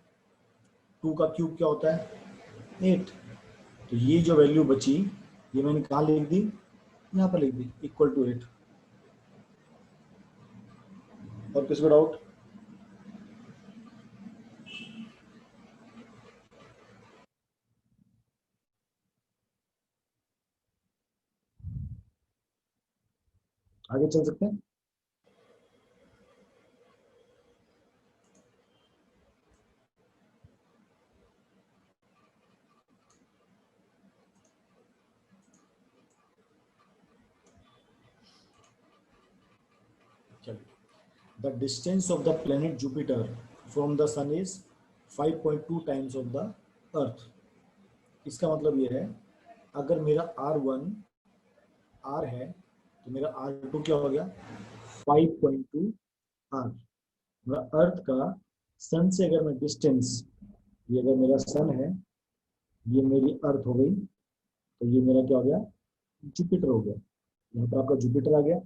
2 का क्यूब क्या होता है 8, तो ये जो वैल्यू बची ये मैंने कहाँ लिख दी, यहाँ पर लिख दी, =8। और किसी को डाउट? आगे चल सकते हैं? चलिए, the distance of the planet Jupiter from the sun is 5.2 times of the earth. इसका मतलब ये है, अगर मेरा R1 R है तो मेरा R2 क्या हो गया, 5.2 R। मेरा अर्थ का सन से अगर मैं डिस्टेंस, ये अगर मेरा सन है, ये मेरी अर्थ हो गई, तो ये मेरा क्या हो गया, जुपिटर हो गया। यहाँ पर आपका जुपिटर आ गया,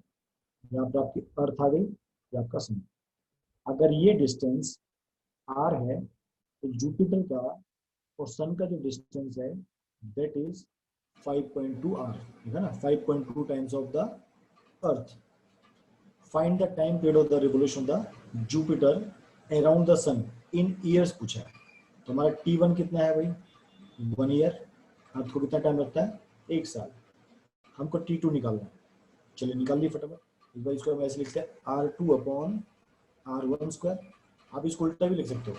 यहाँ पर आपकी अर्थ आ गई, ये आपका सन। अगर ये डिस्टेंस R है तो जुपिटर का और सन का जो डिस्टेंस है दैट इज 5.2 R, ठीक है ना, 5.2 times of the earth. Find the time period of the revolution of the Jupiter around the sun in years पूछा है। तो हमारा T1 कितना है भाई, 1 ईयर। अर्थ को कितना टाइम लगता है, 1 साल। हमको T2 निकालना है, चलिए निकाल ली फटाफट। इस बार इसको हम ऐसे लिखते हैं R2/R1²। आप इसको उल्टा भी लिख सकते हो,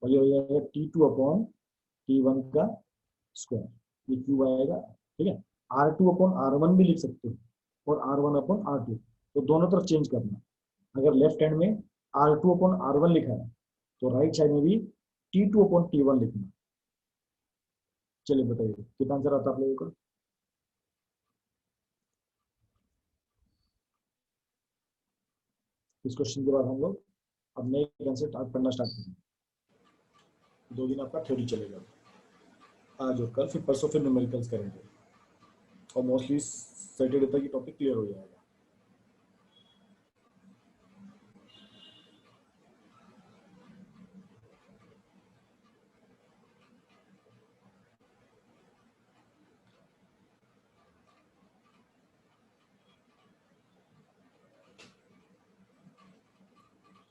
और ये हो जाएगा T2/T1 का स्क्वायर, ये क्यूब आएगा। ठीक है, R2/R1 भी लिख सकते हो और R1/R2, तो दोनों तरफ चेंज करना। अगर लेफ्ट हैंड में R2/R1 लिखा है तो राइट साइड में भी T2/T1 लिखना। चलिए बताइए कितना आंसर आता है आप लोगों का। इस क्वेश्चन के बाद हम लोग अब नए कंसेप्ट पढ़ना स्टार्ट करेंगे। 2 दिन आपका थ्योरी चलेगा, आज और कल, फिर परसों फिर न्यूमेरिकल्स करेंगे, और मोस्टली सैटरडे तक ये टॉपिक क्लियर हो जाएगा।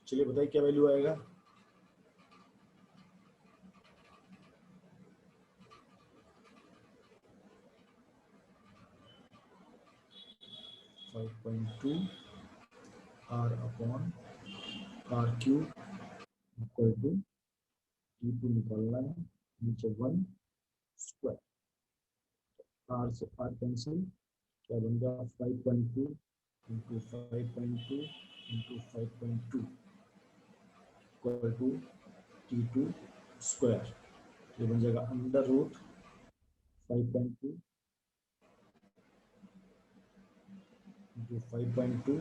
चलिए बताइए क्या वैल्यू आएगा। 5.2 R/R³ इक्वल टू T2 निकालना है, नीचे 1 स्क्वायर, R से R कैंसिल, क्या बन गया 5.2 into 5.2 into 5.2 equal to T2 square. ये बन जाएगा √5.2 into 5.2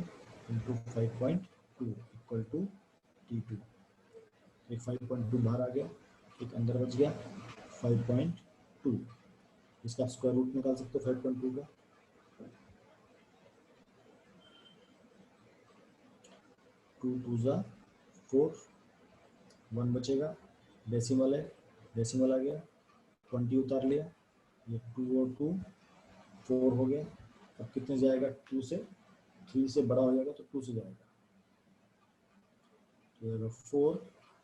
into 5.2 equal to T2। एक 5.2 बाहर आ गया, एक अंदर बच गया 5.2। इसका स्क्वायर रूट निकाल सकते हो 5.2 का। 2 × 2 = 4, 1 बचेगा, डेसिमल है, डेसिमल आ गया, 20 उतार लिया, ये 2 और 2 4 हो गया। अब कितने जाएगा, 2 से, 3 से बड़ा हो जाएगा तो 2 से जाएगा, तो 4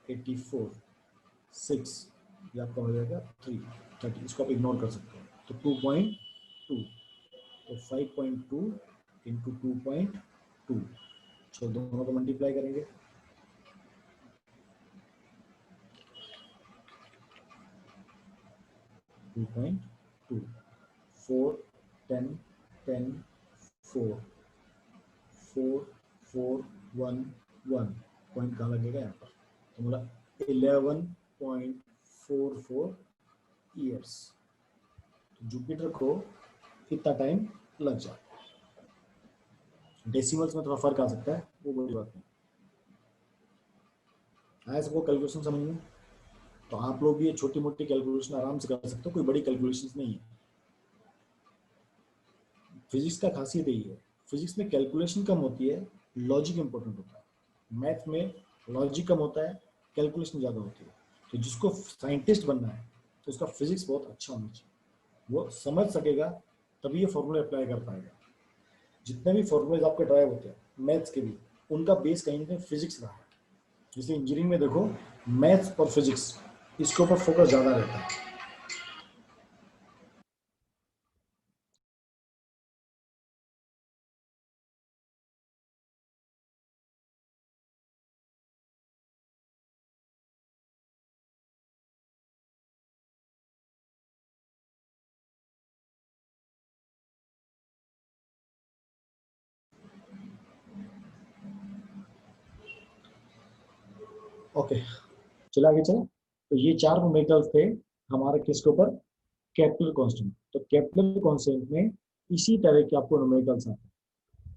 84 6, ये आपका हो जाएगा 30। इसको आप इग्नोर कर सकते हो, तो 2.2, तो 5.2 इंटू 2.2, चलो दोनों को मल्टीप्लाई करेंगे, 2.2, 4 10 10 4 4 4 1 1 पॉइंट कहाँ लगेगा? यहाँ पर। तो बोला 11.44 ईयर्स। तो जुपिटर को कितना टाइम लग जाए? डेसिमल्स में थोड़ा फर्क आ सकता है, वो बड़ी बात नहीं। आया सबको कैलकुलेशन समझ में? तो आप लोग भी ये छोटी मोटी कैलकुलेशन आराम से कर सकते हो, कोई बड़ी कैलकुलेशन नहीं है। फिजिक्स का खासियत यही है, फिजिक्स में कैलकुलेशन कम होती है, लॉजिक इंपॉर्टेंट होता है। मैथ में लॉजिक कम होता है, कैलकुलेशन ज़्यादा होती है। तो जिसको साइंटिस्ट बनना है तो उसका फिजिक्स बहुत अच्छा होना चाहिए, वो समझ सकेगा तभी ये फॉर्मूले अप्लाई कर पाएगा। जितने भी फॉर्मूलेज आपके ड्राइव होते हैं मैथ्स के भी, उनका बेस कहीं ना कहीं फिजिक्स रहा है। इसलिए इंजीनियरिंग में देखो मैथ्स और फिजिक्स इसके ऊपर फोकस ज़्यादा रहता है। ओके, चला आगे चला। तो ये चार न्यूमेरिकल्स थे हमारे किसके ऊपर? Kepler constant. तो केपलर कांस्टेंट में इसी तरह के आपको न्यूमेरिकल्स आते हैं।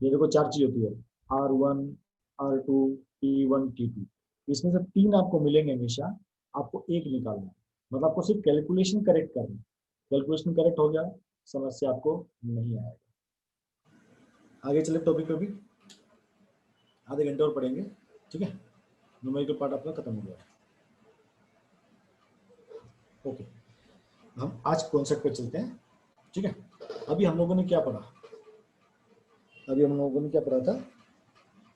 ये देखो चार चीज होती है, R1 R2 T1 T2। इसमें से तीन आपको मिलेंगे हमेशा, आपको एक निकालना है। मतलब आपको सिर्फ कैलकुलेशन करेक्ट करना है। कैलकुलेशन करेक्ट हो गया, समस्या आपको नहीं आएगा। आगे चले टॉपिक पे भी, आधे घंटे और पढ़ेंगे, ठीक है। न्यूमेरिकल पार्ट अपना खत्म हो गया। ओके, हम आज कॉन्सेप्ट पे चलते हैं, ठीक है। अभी हम लोगों ने क्या पढ़ा? अभी हम लोगों ने क्या पढ़ा था?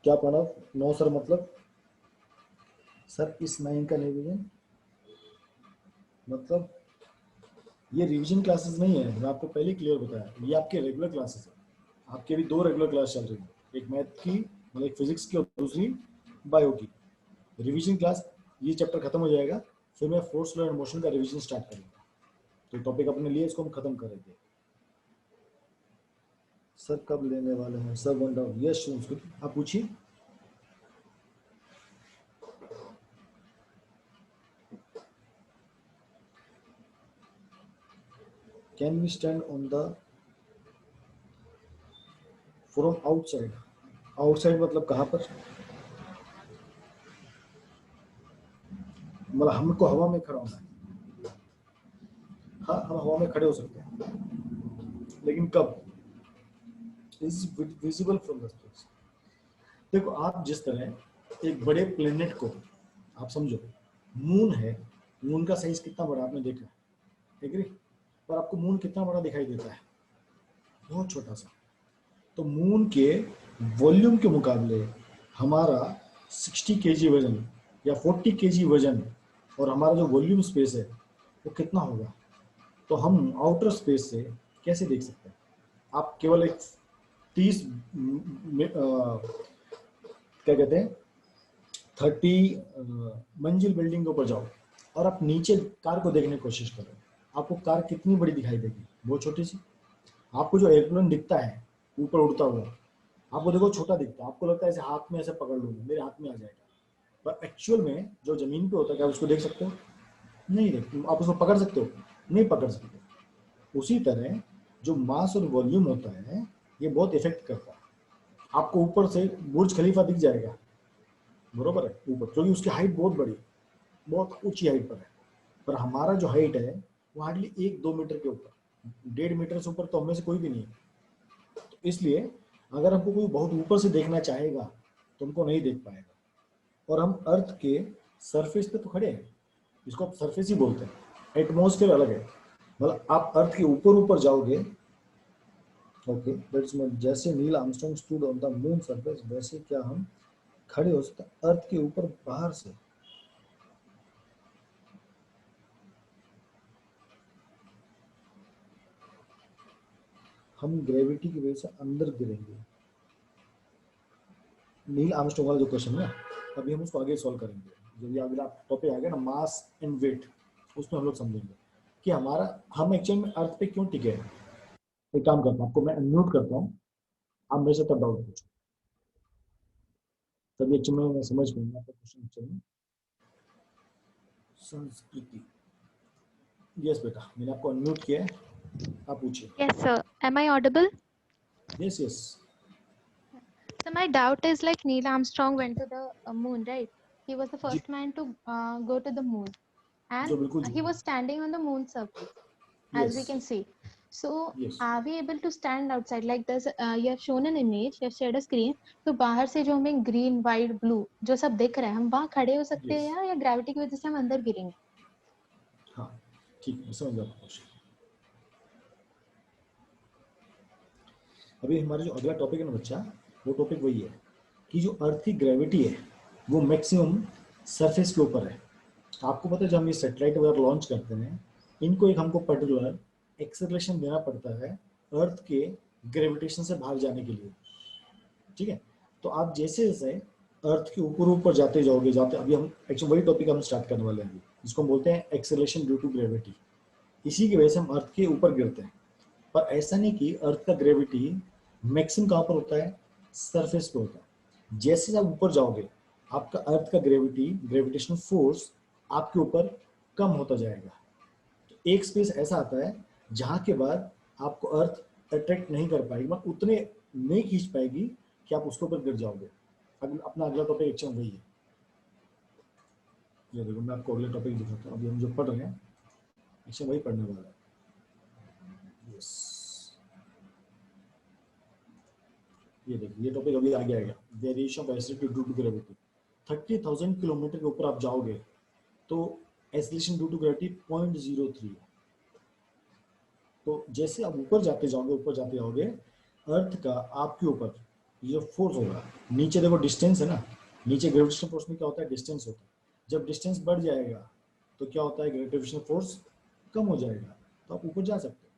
क्या पढ़ा? नो सर मतलब सर इस 9 का रिवीजन मतलब ये रिवीजन क्लासेस नहीं है, मैं आपको पहले क्लियर बताया, ये आपके रेगुलर क्लासेस है। आपके भी दो रेगुलर क्लास चल रही है, एक मैथ की मतलब एक फिजिक्स की और दूसरी बायो की। रिवीजन क्लास, ये चैप्टर खत्म हो जाएगा, फिर मैं फोर्स लॉ एंड मोशन का रिवीजन स्टार्ट करूँगा। तो टॉपिक अपने लिए इसको हम खत्म करेंगे। सर कब लेने वाले हैं? सर वन डाउन, यस आप पूछिए। Can we stand on the from outside? Outside मतलब कहाँ पर? मतलब हमको हवा में खड़ा होना है। हाँ, हम हवा में खड़े हो सकते हैं, लेकिन कब? Is visible from the space. देखो आप जिस तरह एक बड़े प्लेनेट को आप समझो, मून है, मून का साइज कितना बड़ा आपने देखा है, एग्री? पर आपको मून कितना बड़ा दिखाई देता है? बहुत छोटा सा। तो मून के वॉल्यूम के मुकाबले हमारा 60 केजी वजन या 40 केजी वजन और हमारा जो वॉल्यूम स्पेस है वो कितना होगा? तो हम आउटर स्पेस से कैसे देख सकते हैं? आप केवल एक 30 क्या कहते हैं 30 मंजिल बिल्डिंग के ऊपर जाओ और आप नीचे कार को देखने की कोशिश करो, आपको कार कितनी बड़ी दिखाई देगी? बहुत छोटी सी। आपको जो एयरप्लेन दिखता है ऊपर उड़ता हुआ, आपको देखो छोटा दिखता है, आपको लगता है ऐसे हाथ में ऐसे पकड़ लूंगा मेरे हाथ में आ जाएगा। पर एक्चुअल में जो जमीन पे होता है, क्या उसको देख सकते हो? नहीं देख। आप उसको पकड़ सकते हो? नहीं पकड़ सकते। उसी तरह जो मास और वॉल्यूम होता है ये बहुत इफेक्ट करता है। आपको ऊपर से बुर्ज खलीफा दिख जाएगा, बरोबर है, ऊपर, क्योंकि उसकी हाइट बहुत बड़ी, बहुत ऊंची हाइट पर है। पर हमारा जो हाइट है वो हार्डली 1-2 मीटर के ऊपर, 1.5 मीटर से ऊपर तो हमें से कोई भी नहीं है। तो इसलिए अगर हमको कोई बहुत ऊपर से देखना चाहेगा तो हमको नहीं देख पाएगा। और हम अर्थ के सरफेस पे तो खड़े हैं, इसको आप सरफेस ही बोलते हैं, एटमॉस्फेयर अलग है। मतलब आप अर्थ के ऊपर ऊपर जाओगे, ओके दैट्स मीन जैसे Neil Armstrong stood on the moon surface, वैसे क्या हम खड़े हो सकते हैं अर्थ के ऊपर बाहर से? हम ग्रेविटी की वजह से अंदर गिरेंगे। नील आर्मस्ट्रांग वाला जो क्वेश्चन है ना, अभी हम उसको आगे सॉल्व करेंगे। जब ये अगला टॉपिक आ गया ना, मास एंड वेट, उसमें हम लोग समझेंगे कि हमारा हम एक्चुअल में अर्थ पे क्यों टिके हैं। एक काम करता हूँ, आपको मैं म्यूट करता हूँ, आप मेरे से तब डाउट पूछो, तभी अच्छे में मैं समझ पाऊंगा आपका क्वेश्चन। चलिए, संस्कृति, यस बेटा मैंने आपको अनम्यूट किया है, आप पूछिए। Yes, sir. Am I audible? Yes yes. So my doubt is like Neil Armstrong went to the moon, right? He was the जी first man to go to the moon, and जो बिल्कुल he जी। was standing on the moon surface, as yes we can see. So yes. are we able to stand outside? Like this, you have shown an image, you have shared a screen. तो बाहर से जो हमें green, white, blue जो सब दिख रहा है, हम वहाँ खड़े हो सकते यस हैं या ग्रेविटी की वजह से हम अंदर गिरेंगे? हाँ ठीक है, समझ गया आपका क्वेश्चन। अभी हमारा जो अगला टॉपिक है ना बच्चा, वो टॉपिक वही है कि जो अर्थ की ग्रेविटी है वो मैक्सिमम सरफेस के ऊपर है। आपको पता है जब हम ये सैटेलाइट वगैरह लॉन्च करते हैं, इनको एक हमको पर्टिकुलर एक्सेलरेशन देना पड़ता है अर्थ के ग्रेविटेशन से भाग जाने के लिए, ठीक है। तो आप जैसे जैसे अर्थ के ऊपर ऊपर जाते जाओगे, जाते, अभी हम एक्चुअली वही टॉपिक हम स्टार्ट करने वाले हैं अभी, जिसको हम बोलते हैं एक्सेलरेशन ड्यू टू ग्रेविटी। इसी की वजह से हम अर्थ के ऊपर गिरते हैं, पर ऐसा नहीं कि अर्थ का ग्रेविटी मैक्सिमम कहाँ पर होता है, सरफेस पे होता है। जैसे आप ऊपर जाओगे आपका अर्थ का ग्रेविटेशन फोर्स आपके ऊपर कम होता जाएगा। तो एक स्पेस ऐसा आता है जहाँ के बाद आपको अर्थ अट्रैक्ट नहीं कर पाएगी, मतलब उतने नहीं खींच पाएगी कि आप उसके ऊपर गिर जाओगे। अपना अगला टॉपिक एक्चुअली वही है। ये देखो मैं आपको अगला टॉपिक दिखाता हूँ, अभी हम जो पढ़ रहे हैं एक्चुअली वही पढ़ने वाला है। यस, ये देखिए ये टॉपिक अभी आगे आएगा, variation of acidity due to gravity. 30,000 kilometre के ऊपर आप जाओगे तो एक्सेलरेशन ड्यू टू ग्रेविटी 0.03 है। तो जैसे आप ऊपर जाते जाओगे अर्थ का आपके ऊपर ये फोर्स होगा। नीचे देखो डिस्टेंस है ना, नीचे ग्रेविटेशनल फोर्स में क्या होता है, डिस्टेंस होता है। जब डिस्टेंस बढ़ जाएगा तो क्या होता है, ग्रेविटेशनल फोर्स कम हो जाएगा, तो आप ऊपर जा सकते हो।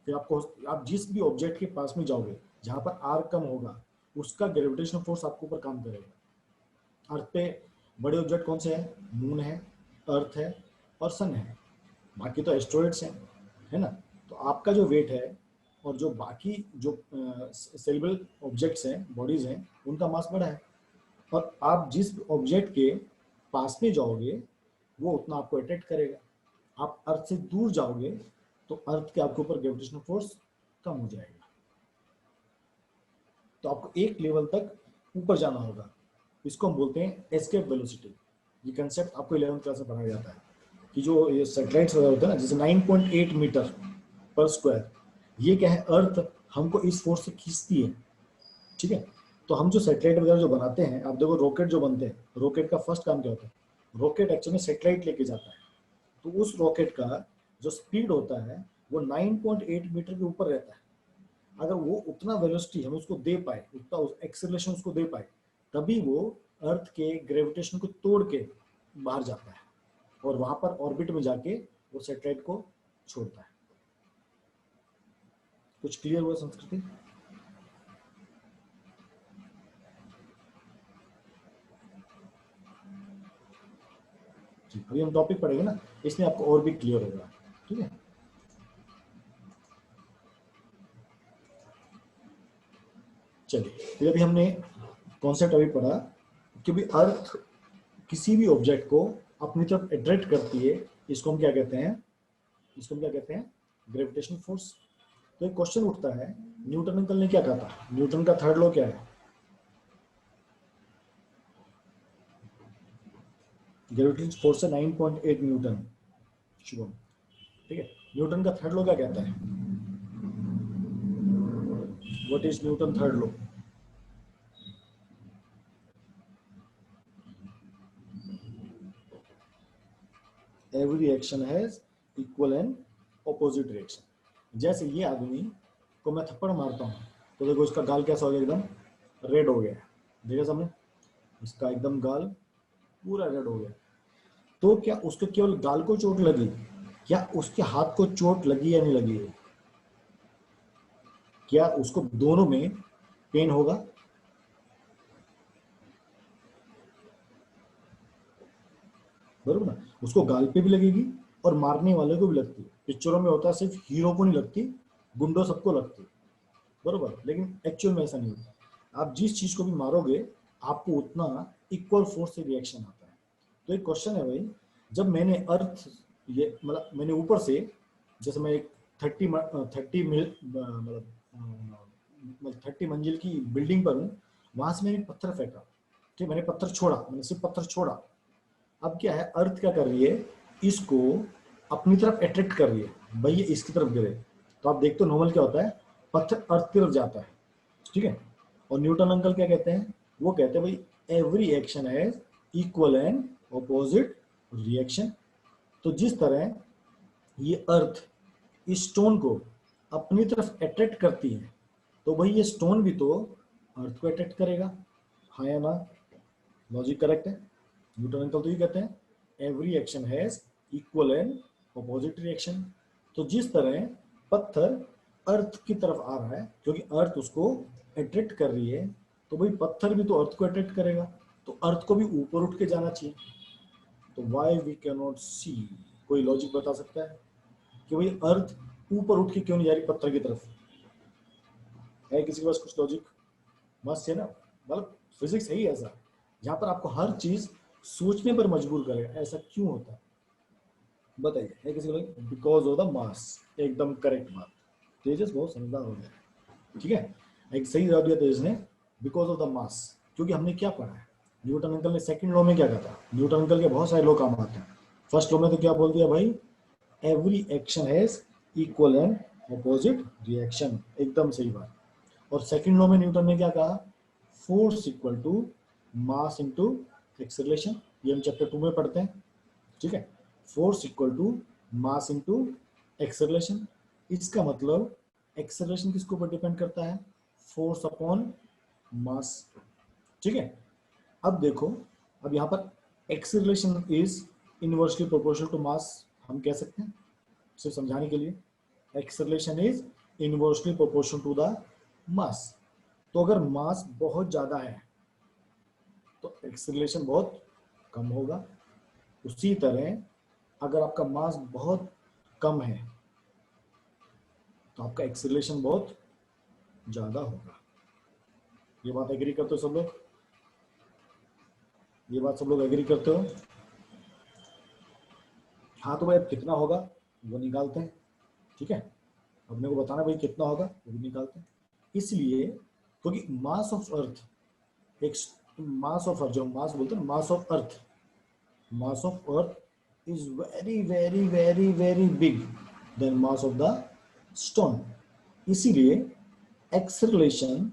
फिर आपको, आप जिस भी ऑब्जेक्ट के पास में जाओगे जहाँ पर आर कम होगा उसका ग्रेविटेशनल फोर्स आपके ऊपर काम करेगा। अर्थ पे बड़े ऑब्जेक्ट कौन से हैं, मून है, अर्थ है और सन है, बाकी तो एस्ट्रॉइड्स हैं, है ना। तो आपका जो वेट है और जो बाकी जो सेलेबल ऑब्जेक्ट्स हैं, बॉडीज हैं, उनका मास बड़ा है। और आप जिस ऑब्जेक्ट के पास में जाओगे वो उतना आपको अट्रैक्ट करेगा। आप अर्थ से दूर जाओगे तो अर्थ के आपके ऊपर ग्रेविटेशनल फोर्स कम हो जाएगा। तो आपको एक लेवल तक ऊपर जाना होगा, इसको हम बोलते हैं एस्केप वेलोसिटी। ये कंसेप्ट आपको 11th क्लास में पढ़ाया जाता है कि जो ये सैटेलाइट्स वगैरह होते हैं ना, जैसे 9.8 मीटर पर स्क्वायर, ये क्या है, अर्थ हमको इस फोर्स से खींचती है, ठीक है। तो हम जो सैटेलाइट वगैरह जो बनाते हैं, आप देखो रॉकेट जो बनते हैं, रॉकेट का फर्स्ट काम क्या होता है, रॉकेट एक्चुअली सैटेलाइट लेके जाता है। तो उस रॉकेट का जो स्पीड होता है वो 9.8 मीटर के ऊपर रहता है। अगर वो उतना वेलोसिटी हम उसको दे पाए, उतना एक्सेलरेशन उसको दे पाए, तभी वो अर्थ के ग्रेविटेशन को तोड़ के बाहर जाता है और वहां पर ऑर्बिट में जाके वो सैटेलाइट को छोड़ता है। कुछ क्लियर हुआ संस्कृति? अभी हम टॉपिक पढ़ेंगे ना, इसमें आपको और भी क्लियर होगा, ठीक है। चलिए, फिर अभी हमने कॉन्सेप्ट अभी पढ़ा कि भी अर्थ किसी भी ऑब्जेक्ट को अपनी तरफ अट्रैक्ट करती है, इसको हम क्या कहते हैं, इसको हम क्या कहते हैं, ग्रेविटेशनल फोर्स। तो एक क्वेश्चन उठता है, न्यूटन अंकल ने क्या कहा था, न्यूटन का थर्ड लॉ क्या है, ग्रेविटेशनल फोर्स है 9.8 न्यूटन, शुभम, ठीक है। न्यूटन का थर्ड लॉ क्या कहता है, what is Newton third law? Every action has equal and opposite reaction. जैसे ये आदमी को मैं थप्पड़ मारता हूँ तो देखो इसका गाल कैसा हो गया, एकदम रेड हो गया, देखा सामने, इसका एकदम गाल पूरा रेड हो गया। तो क्या उसके केवल गाल को चोट लगी या उसके हाथ को चोट लगी या नहीं लगी है, क्या उसको दोनों में पेन होगा? बरोबर ना, उसको गाल पे भी लगेगी और मारने वाले को भी लगती है। पिक्चरों में होता है सिर्फ हीरो को नहीं लगती, गुंडों सबको लगती है। बरोबर, लेकिन एक्चुअल में ऐसा नहीं होता। आप जिस चीज को भी मारोगे आपको उतना इक्वल फोर्स से रिएक्शन आता है। तो एक क्वेश्चन है भाई, जब मैंने अर्थ ये मतलब मैंने ऊपर से, जैसे मैं एक 30 मंजिल की बिल्डिंग पर हूँ, वहां से मैंने पत्थर फेंका, ठीक, मैंने पत्थर छोड़ा, मैंने सिर्फ पत्थर छोड़ा। अब क्या है, अर्थ क्या कर रही है, इसको अपनी तरफ अट्रैक्ट कर रही है, भाई ये इसकी तरफ गिरे। तो आप देखते हो नॉर्मल क्या होता है, पत्थर अर्थ की तरफ जाता है, ठीक है। और न्यूटन अंकल क्या कहते हैं, वो कहते हैं भाई every action has equal and opposite reaction. तो जिस तरह ये अर्थ इस स्टोन को अपनी तरफ अट्रैक्ट करती है, तो भाई ये स्टोन भी तो अर्थ को अट्रैक्ट करेगा, हाँ या ना? लॉजिक करेक्ट है। न्यूटन अंकल तो ये कहते हैं every action has equal and opposite reaction. तो जिस तरह पत्थर अर्थ की तरफ आ रहा है क्योंकि अर्थ उसको अट्रैक्ट कर रही है, तो भाई पत्थर भी तो अर्थ को अट्रैक्ट करेगा, तो अर्थ को भी ऊपर उठ के जाना चाहिए। तो वाई वी कैन नॉट सी, कोई लॉजिक बता सकता है कि भाई अर्थ ऊपर उठ के क्यों नहीं जा रही पत्थर की तरफ? है किसी के पास कुछ लॉजिक? मस्त है ना, मतलब फिजिक्स है ही ऐसा जहां पर आपको हर चीज सोचने पर मजबूर करेगा। ऐसा क्यों होता है बताइए, है किसी को? बिकॉज ऑफ द मास, एकदम करेक्ट बात। तेजस बहुत समझदार हो गया, ठीक है, एक सही जवाब दिया तेजस ने, बिकॉज ऑफ द मास। क्योंकि हमने क्या पढ़ा है, न्यूटन अंकल ने सेकंड लॉ में क्या कहा था, न्यूटन अंकल के बहुत सारे लॉ काम आते हैं। फर्स्ट लॉ में तो क्या बोल दिया भाई, every action has equal and opposite reaction, एकदम सही बात। और सेकंड लॉ में न्यूटन ने क्या कहा, force equal to mass into acceleration, ये हम चैप्टर 2 में पढ़ते हैं, ठीक है। Force equal to mass into acceleration, इसका मतलब एक्सेलरेशन किसके ऊपर डिपेंड करता है, फोर्स अपॉन मास, ठीक है। अब देखो, अब यहाँ पर acceleration is inversely proportional to mass, हम कह सकते हैं सिर्फ समझाने के लिए, acceleration is inversely proportional to the mass. तो अगर मास बहुत ज्यादा है तो एक्सेलरेशन बहुत कम होगा। उसी तरह अगर आपका मास बहुत कम है तो आपका एक्सेलरेशन बहुत ज्यादा होगा। ये बात एग्री करते हो सब लोग? ये बात सब लोग एग्री करते हो? हाँ तो भाई अब कितना होगा वो निकालते हैं, ठीक है। अपने को बताना भाई कितना होगा वो भी निकालते हैं। इसलिए क्योंकि मास ऑफ अर्थ, एक मास ऑफ अर्थ, जो मास बोलते हैं mass of earth, mass of earth is very very very very big than mass of the stone। इसीलिए acceleration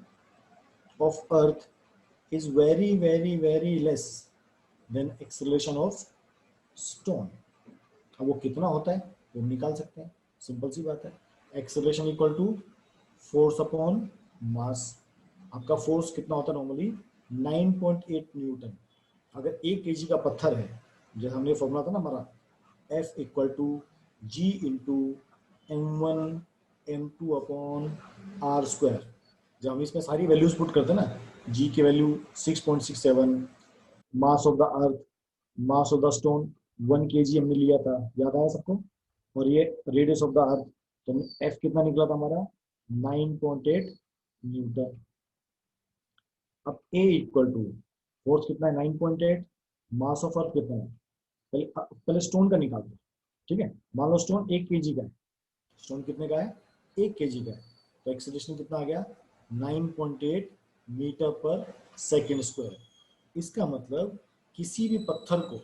of earth is very very very less than acceleration of stone। अब वो कितना होता है वो हम निकाल सकते हैं, सिंपल सी बात है। Acceleration equal to force upon mass. आपका फोर्स कितना होता है नॉर्मली 9.8 न्यूटन। अगर 1 kg का पत्थर है, जैसे हमने फॉर्मूला था ना हमारा, F equal to G into M1 M2 upon R square, जब हम इसमें सारी वैल्यूज पुट करते हैं ना, जी की value 6.67, mass of the earth, mass of the stone 1 kg हमने लिया था, याद आया सबको, और ये रेडियस ऑफ द अर्थ, तो एफ कितना निकला था हमारा 9.8 न्यूटन। अब ए इक्वल टू फोर्स कितना है 9.8, मास ऑफ अर्थ कितना है, पहले स्टोन का निकालते हैं, ठीक है। मान लो स्टोन 1 kg का है, स्टोन कितने का है 1 kg का है, तो एक्सेलरेशन कितना आ गया 9.8 मीटर पर सेकेंड स्क्वायर। इसका मतलब किसी भी पत्थर को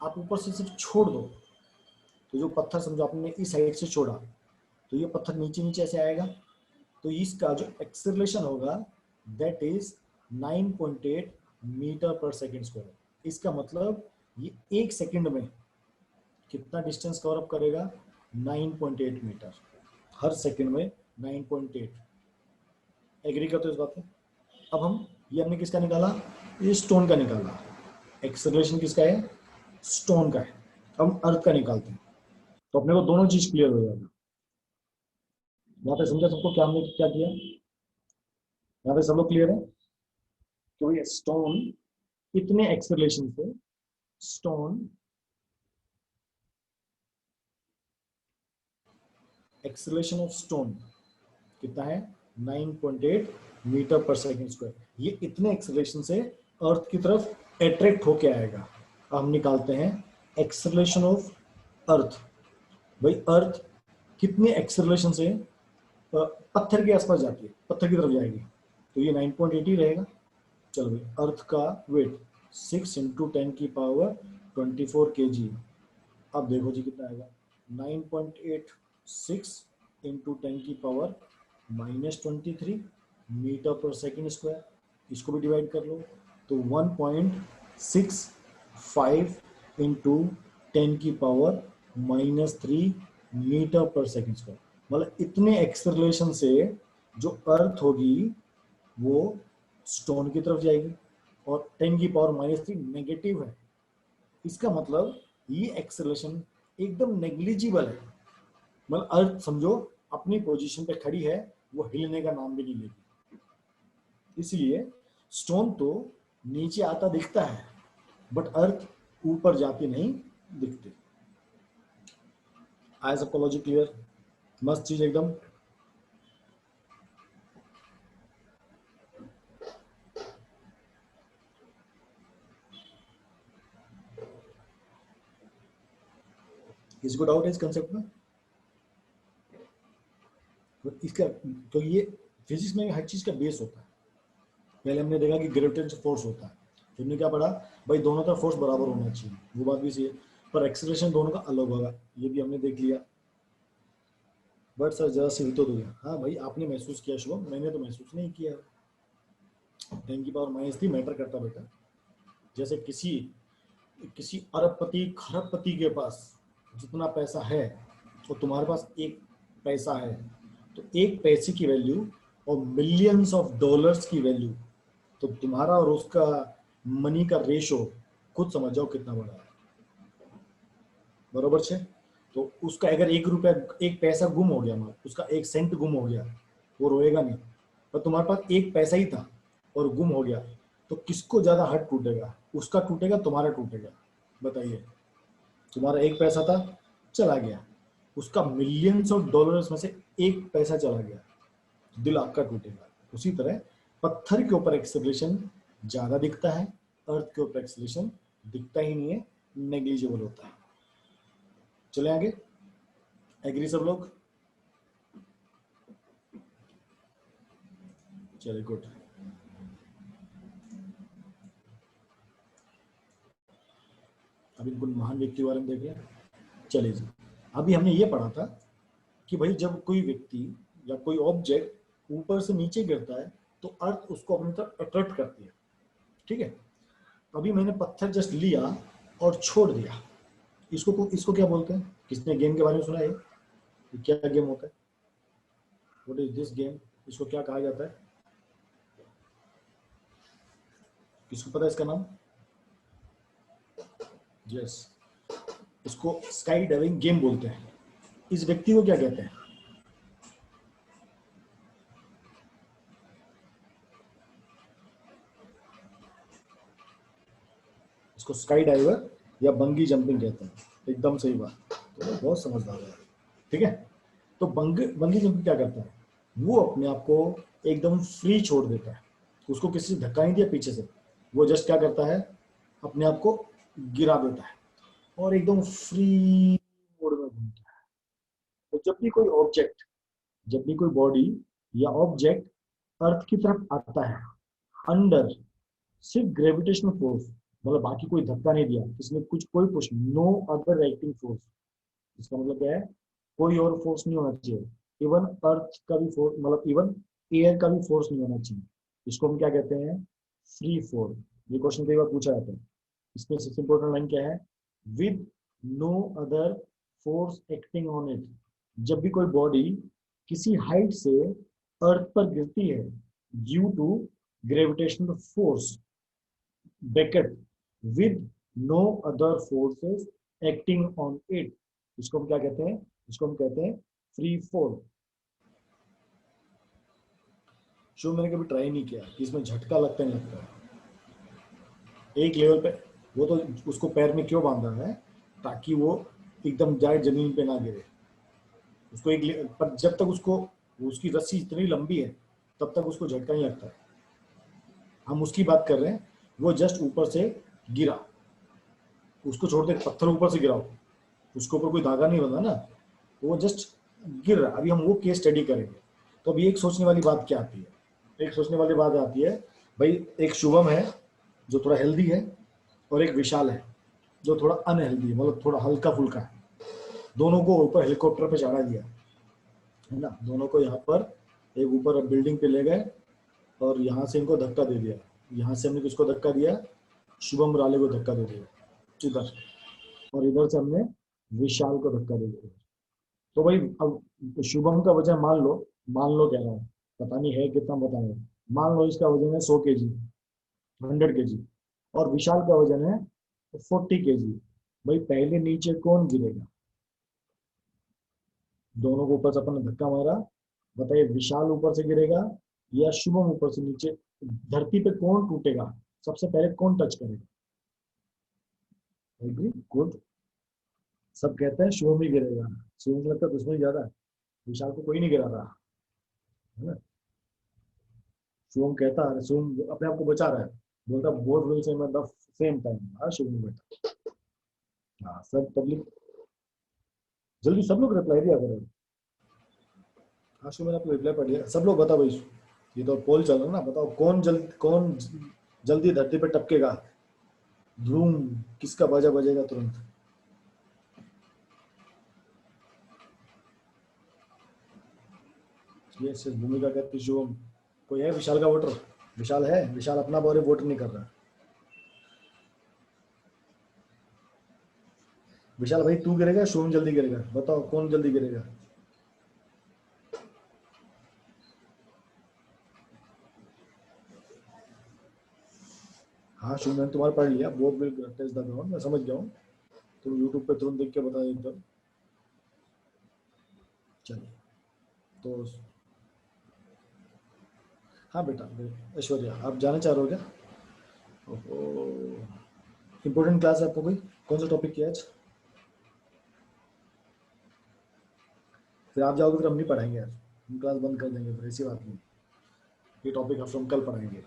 आप ऊपर से सिर्फ छोड़ दो, तो जो पत्थर समझो आपने इस साइड से छोड़ा तो ये पत्थर नीचे नीचे ऐसे आएगा, तो इसका जो एक्सेलरेशन होगा दैट इज 9.8 मीटर पर सेकेंड स्क्वायर। इसका मतलब ये 1 सेकंड में कितना डिस्टेंस कवर अप करेगा 9.8 मीटर, हर सेकंड में 9.8। एग्री करते हो इस बात में? अब हम ये हमने किसका निकाला, ये स्टोन का निकाला, एक्सेलरेशन किसका है स्टोन का है। हम अर्थ का निकालते हैं, तो अपने को दोनों चीज क्लियर हो जाएगा। यहाँ पे समझा सबको क्या हमने क्या किया? यहाँ पे सब लोग क्लियर है? क्योंकि स्टोन इतने एक्सेलरेशन से, स्टोन एक्सेलरेशन ऑफ स्टोन कितना है 9.8 मीटर पर सेकंड स्क्वायर। ये इतने एक्सेलरेशन से अर्थ की तरफ अट्रैक्ट होके आएगा। हम निकालते हैं एक्सेलरेशन ऑफ अर्थ। भाई अर्थ कितने एक्सेलरेशन से पत्थर के आसपास जाती है, पत्थर की तरफ जाएगी, तो ये 9.8 ही रहेगा। चलो भाई, अर्थ का वेट 6 × 10⁻24 kg। अब देखो जी कितना आएगा, 9.86 × 10⁻⁻23 मीटर पर सेकंड स्क्वायर। इसको भी डिवाइड कर लो तो 1.65 × 10⁻³ मीटर पर सेकंड स्क्वायर। मतलब इतने एक्सेलरेशन से जो अर्थ होगी वो स्टोन की तरफ जाएगी, और 10⁻³ नेगेटिव है। इसका मतलब ये एक्सेलरेशन एकदम नेग्लिजिबल है। मतलब अर्थ समझो अपनी पोजीशन पे खड़ी है, वो हिलने का नाम भी नहीं लेगी। इसलिए स्टोन तो नीचे आता दिखता है, बट अर्थ ऊपर जाती नहीं दिखती। आया सबको लॉजिक क्लियर? मस्त चीज एकदम। किसी को डाउट है इस कंसेप्ट में? इसका तो ये फिजिक्स में हर चीज का बेस होता है। पहले हमने देखा कि ग्रेविटेशनल फोर्स होता है, फिर हमने क्या पढ़ा, भाई दोनों तरफ फोर्स बराबर होना चाहिए, वो बात भी सही है, पर एक्सेलरेशन दोनों का अलग होगा, ये भी हमने देख लिया। बट सर जरा सी तो दो, हाँ भाई आपने महसूस किया शुभम, मैंने तो महसूस नहीं किया। 10⁻³ मैटर करता बेटा। जैसे किसी अरबपति खरबपति के पास जितना पैसा है और तुम्हारे पास एक पैसा है, तो एक पैसे की वैल्यू और मिलियंस ऑफ डॉलर्स की वैल्यू, तो तुम्हारा और उसका मनी का रेशो खुद समझ जाओ कितना बड़ा है। बरोबर छे? तो उसका अगर 1 रुपया, एक पैसा गुम हो गया, उसका 1 सेंट गुम हो गया, वो रोएगा नहीं। पर तुम्हारे पास एक पैसा ही था और गुम हो गया, तो किसको ज्यादा हर्ट टूटेगा? उसका टूटेगा, तुम्हारा टूटेगा? बताइए। तुम्हारा एक पैसा था, चला गया, उसका मिलियंस ऑफ डॉलर्स में से एक पैसा चला गया, दिल आपका टूटेगा। उसी तरह पत्थर के ऊपर एक्सेलरेशन ज्यादा दिखता है, अर्थ के ऊपर एक्सेलरेशन दिखता ही नहीं है, नेग्लिजिबल होता है। चले आगे, एग्री सब लोग? चलिए गुड। अभी कुछ महान व्यक्ति के बारे में देख रहे हैं। चलिए जी, अभी हमने ये पढ़ा था कि भाई जब कोई व्यक्ति या कोई ऑब्जेक्ट ऊपर से नीचे गिरता है तो अर्थ उसको अपनी तरफ अट्रैक्ट करती है। ठीक है, अभी मैंने पत्थर जस्ट लिया और छोड़ दिया, इसको क्या बोलते हैं? किसने गेम के बारे में सुना है? क्या गेम होता है? What is this game? इसको क्या कहा जाता है? किसको पता है इसका नाम? यस, इसको स्काई डाइविंग गेम बोलते हैं। इस व्यक्ति को क्या कहते हैं? इसको स्काई डाइवर या बंगी जंपिंग कहते हैं। एकदम सही बात, तो बहुत समझदार है। ठीक है, तो बंगी जंपिंग क्या करता है? वो अपने आप को एकदम फ्री छोड़ देता है, उसको किसी से धक्का नहीं दिया पीछे से, वो जस्ट क्या करता है, अपने आप को गिरा देता है और एकदम फ्री मोड में घूमता है। तो जब भी कोई बॉडी या ऑब्जेक्ट अर्थ की तरफ आता है, अंडर सिर्फ ग्रेविटेशनल फोर्स, मतलब बाकी कोई धक्का नहीं दिया, इसमें कोई push, no other acting force. इसका मतलब क्या है? कोई और फोर्स नहीं होना चाहिए, इवन अर्थ का भी फोर्स, मतलब इवन एयर का भी फोर्स नहीं होना चाहिए। इसको हम क्या कहते हैं? Free force. ये क्वेश्चन कई बार पूछा जाता है। इसमें सबसे इंपॉर्टेंट लाइन क्या है? With no other force acting on it. जब भी कोई बॉडी किसी हाइट से अर्थ पर गिरती है due to gravitational force, bracket with no other forces acting on it, इसको हम क्या कहते हैं? इसको हम कहते हैं फ्री फॉल। शो मैंने कभी ट्राई नहीं किया कि इसमें झटका लगता नहीं लगता है। एक लेवल पे वो तो उसको पैर में क्यों बांधा है? ताकि वो एकदम जाए जमीन पे ना गिरे। उसको पर जब तक उसकी रस्सी इतनी लंबी है तब तक उसको झटका नहीं लगता है। हम उसकी बात कर रहे हैं, वो जस्ट ऊपर से गिरा, उसको छोड़ दे, पत्थर ऊपर से गिराओ, उसके ऊपर कोई धागा नहीं बंधा ना, वो जस्ट गिर रहा। अभी हम वो केस स्टडी करेंगे। तो अभी एक सोचने वाली बात क्या आती है, एक सोचने वाली बात आती है, भाई एक शुभम है जो थोड़ा हेल्दी है, और एक विशाल है जो थोड़ा अनहेल्दी है, मतलब थोड़ा हल्का फुल्का है। दोनों को ऊपर हेलीकॉप्टर पे चढ़ा दिया है ना, दोनों को यहाँ पर एक ऊपर बिल्डिंग पे ले गए, और यहाँ से इनको धक्का दे दिया। यहाँ से हमने किसको धक्का दिया, शुभम राले को धक्का दे दिया इधर, और इधर से हमने विशाल को धक्का दे दिया। तो भाई अब शुभम का वजन मान लो कह रहा हूँ, पता नहीं है कितना बताऊंगा, मान लो इसका वजन है 100 kg, 100 kg, और विशाल का वजन है 40 kg। भाई पहले नीचे कौन गिरेगा, दोनों को ऊपर से अपन ने धक्का मारा, बताइए विशाल ऊपर से गिरेगा या शुभम ऊपर से नीचे, धरती पे कौन टूटेगा, सबसे पहले कौन टच करेगा। Agree, good. सब कहते हैं शुभम ही गिरेगा, शुभम को लगता है दुश्मन ज्यादा है, विशाल को कोई नहीं गिरा रहा है ना। शुभम कहता है, शुभम अपने आप को बचा रहा है, बोलता both will same at the same time. हाँ शुभम बेटा, हाँ सब पब्लिक जल्दी सब लोग रिप्लाई दिया करो। हाँ शुभम मैंने आपको रिप्लाई पढ़ लिया, सब लोग बताओ भाई, ये तो पोल चल रहा है ना, बताओ कौन जल्दी धरती पे टपकेगा, धूम, किसका बाजा बजेगा तुरंत। ये भूमिका कहती शुभम, कोई है विशाल का वोटर, विशाल है, विशाल अपना बारे वोट नहीं कर रहा। विशाल भाई तू गिरेगा, शुभम जल्दी गिरेगा, बताओ कौन जल्दी गिरेगा। हाँ शुभम मैंने तुम्हारा पढ़ लिया, both will touch the ground, मैं समझ गया हूँ, तुम यूट्यूब पे तुरंत देख के बता एकदम। चलिए तो हाँ बेटा, ऐश्वर्या आप जाना चाह रहे हो क्या। इम्पोर्टेंट क्लास है आपको कोई, कौन सा टॉपिक किया आज। फिर आप जाओगे फिर हम नहीं पढ़ाएंगे यार, हम क्लास बंद कर देंगे, फिर ऐसी बात नहीं, ये टॉपिक हम कल पढ़ाएंगे।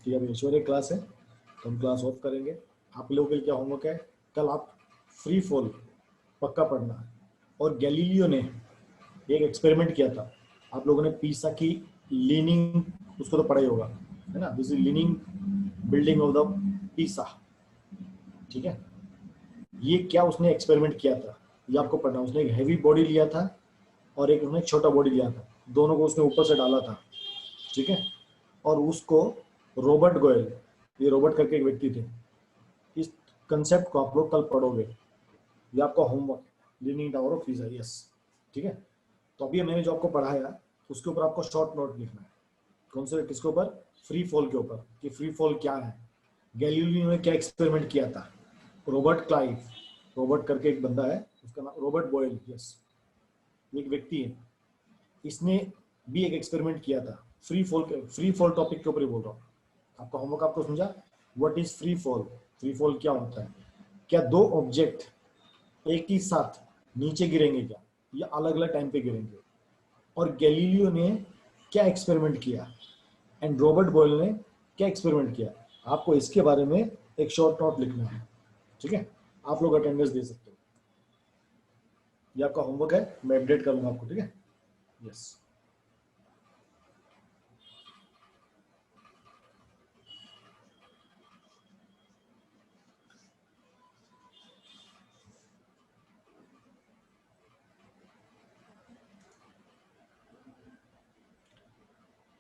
ठीक है, अभी ऐश्वर्या क्लास है तो हम क्लास ऑफ करेंगे। आप लोगों के लिए क्या होमवर्क है, कल आप फ्री फॉल पक्का पढ़ना है। और गैलीलियो ने एक एक्सपेरिमेंट किया था, आप लोगों ने पीसा की लीनिंग, उसको तो पढ़ा ही होगा है ना, this is leaning building of the पीसा, ठीक है। ये क्या उसने एक्सपेरिमेंट किया था, ये आपको पढ़ना। उसने एक हैवी बॉडी लिया था और एक उसने छोटा बॉडी लिया था, दोनों को उसने ऊपर से डाला था, ठीक है। और उसको रॉबर्ट गोयल, ये रॉबर्ट करके एक व्यक्ति थे, इस कंसेप्ट को आप लोग कल पढ़ोगे, ये आपका homework, leaning tower of Pisa, yes, ठीक है। तो अभी मैंने जो आपको पढ़ाया उसके ऊपर आपको शॉर्ट नोट लिखना है। कौन से, किसके ऊपर, फ्री फॉल के ऊपर, कि फ्री फॉल क्या है, गैलीलियो ने क्या एक्सपेरिमेंट किया था, रॉबर्ट क्लाइव, रॉबर्ट करके एक बंदा है, उसका नाम रॉबर्ट बॉयल, यस, एक व्यक्ति है, इसने भी एक एक्सपेरिमेंट किया था फ्री फॉल टॉपिक के ऊपर ही बोल रहा हूँ। आपका होमवर्क आपको समझा, what is free fall, free fall क्या होता है, क्या दो ऑब्जेक्ट एक ही साथ नीचे गिरेंगे क्या, या अलग अलग टाइम पे गिरेंगे, और गैलीलियो ने क्या एक्सपेरिमेंट किया, एंड रॉबर्ट बॉयल ने क्या एक्सपेरिमेंट किया। आपको इसके बारे में एक शॉर्ट नोट लिखना है, ठीक है। आप लोग अटेंडेंस दे सकते हो, ये आपका होमवर्क है, मैं अपडेट करूंगा आपको, ठीक है, यस।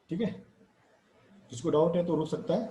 ठीक है, जिसको डाउट है तो रुक सकता है,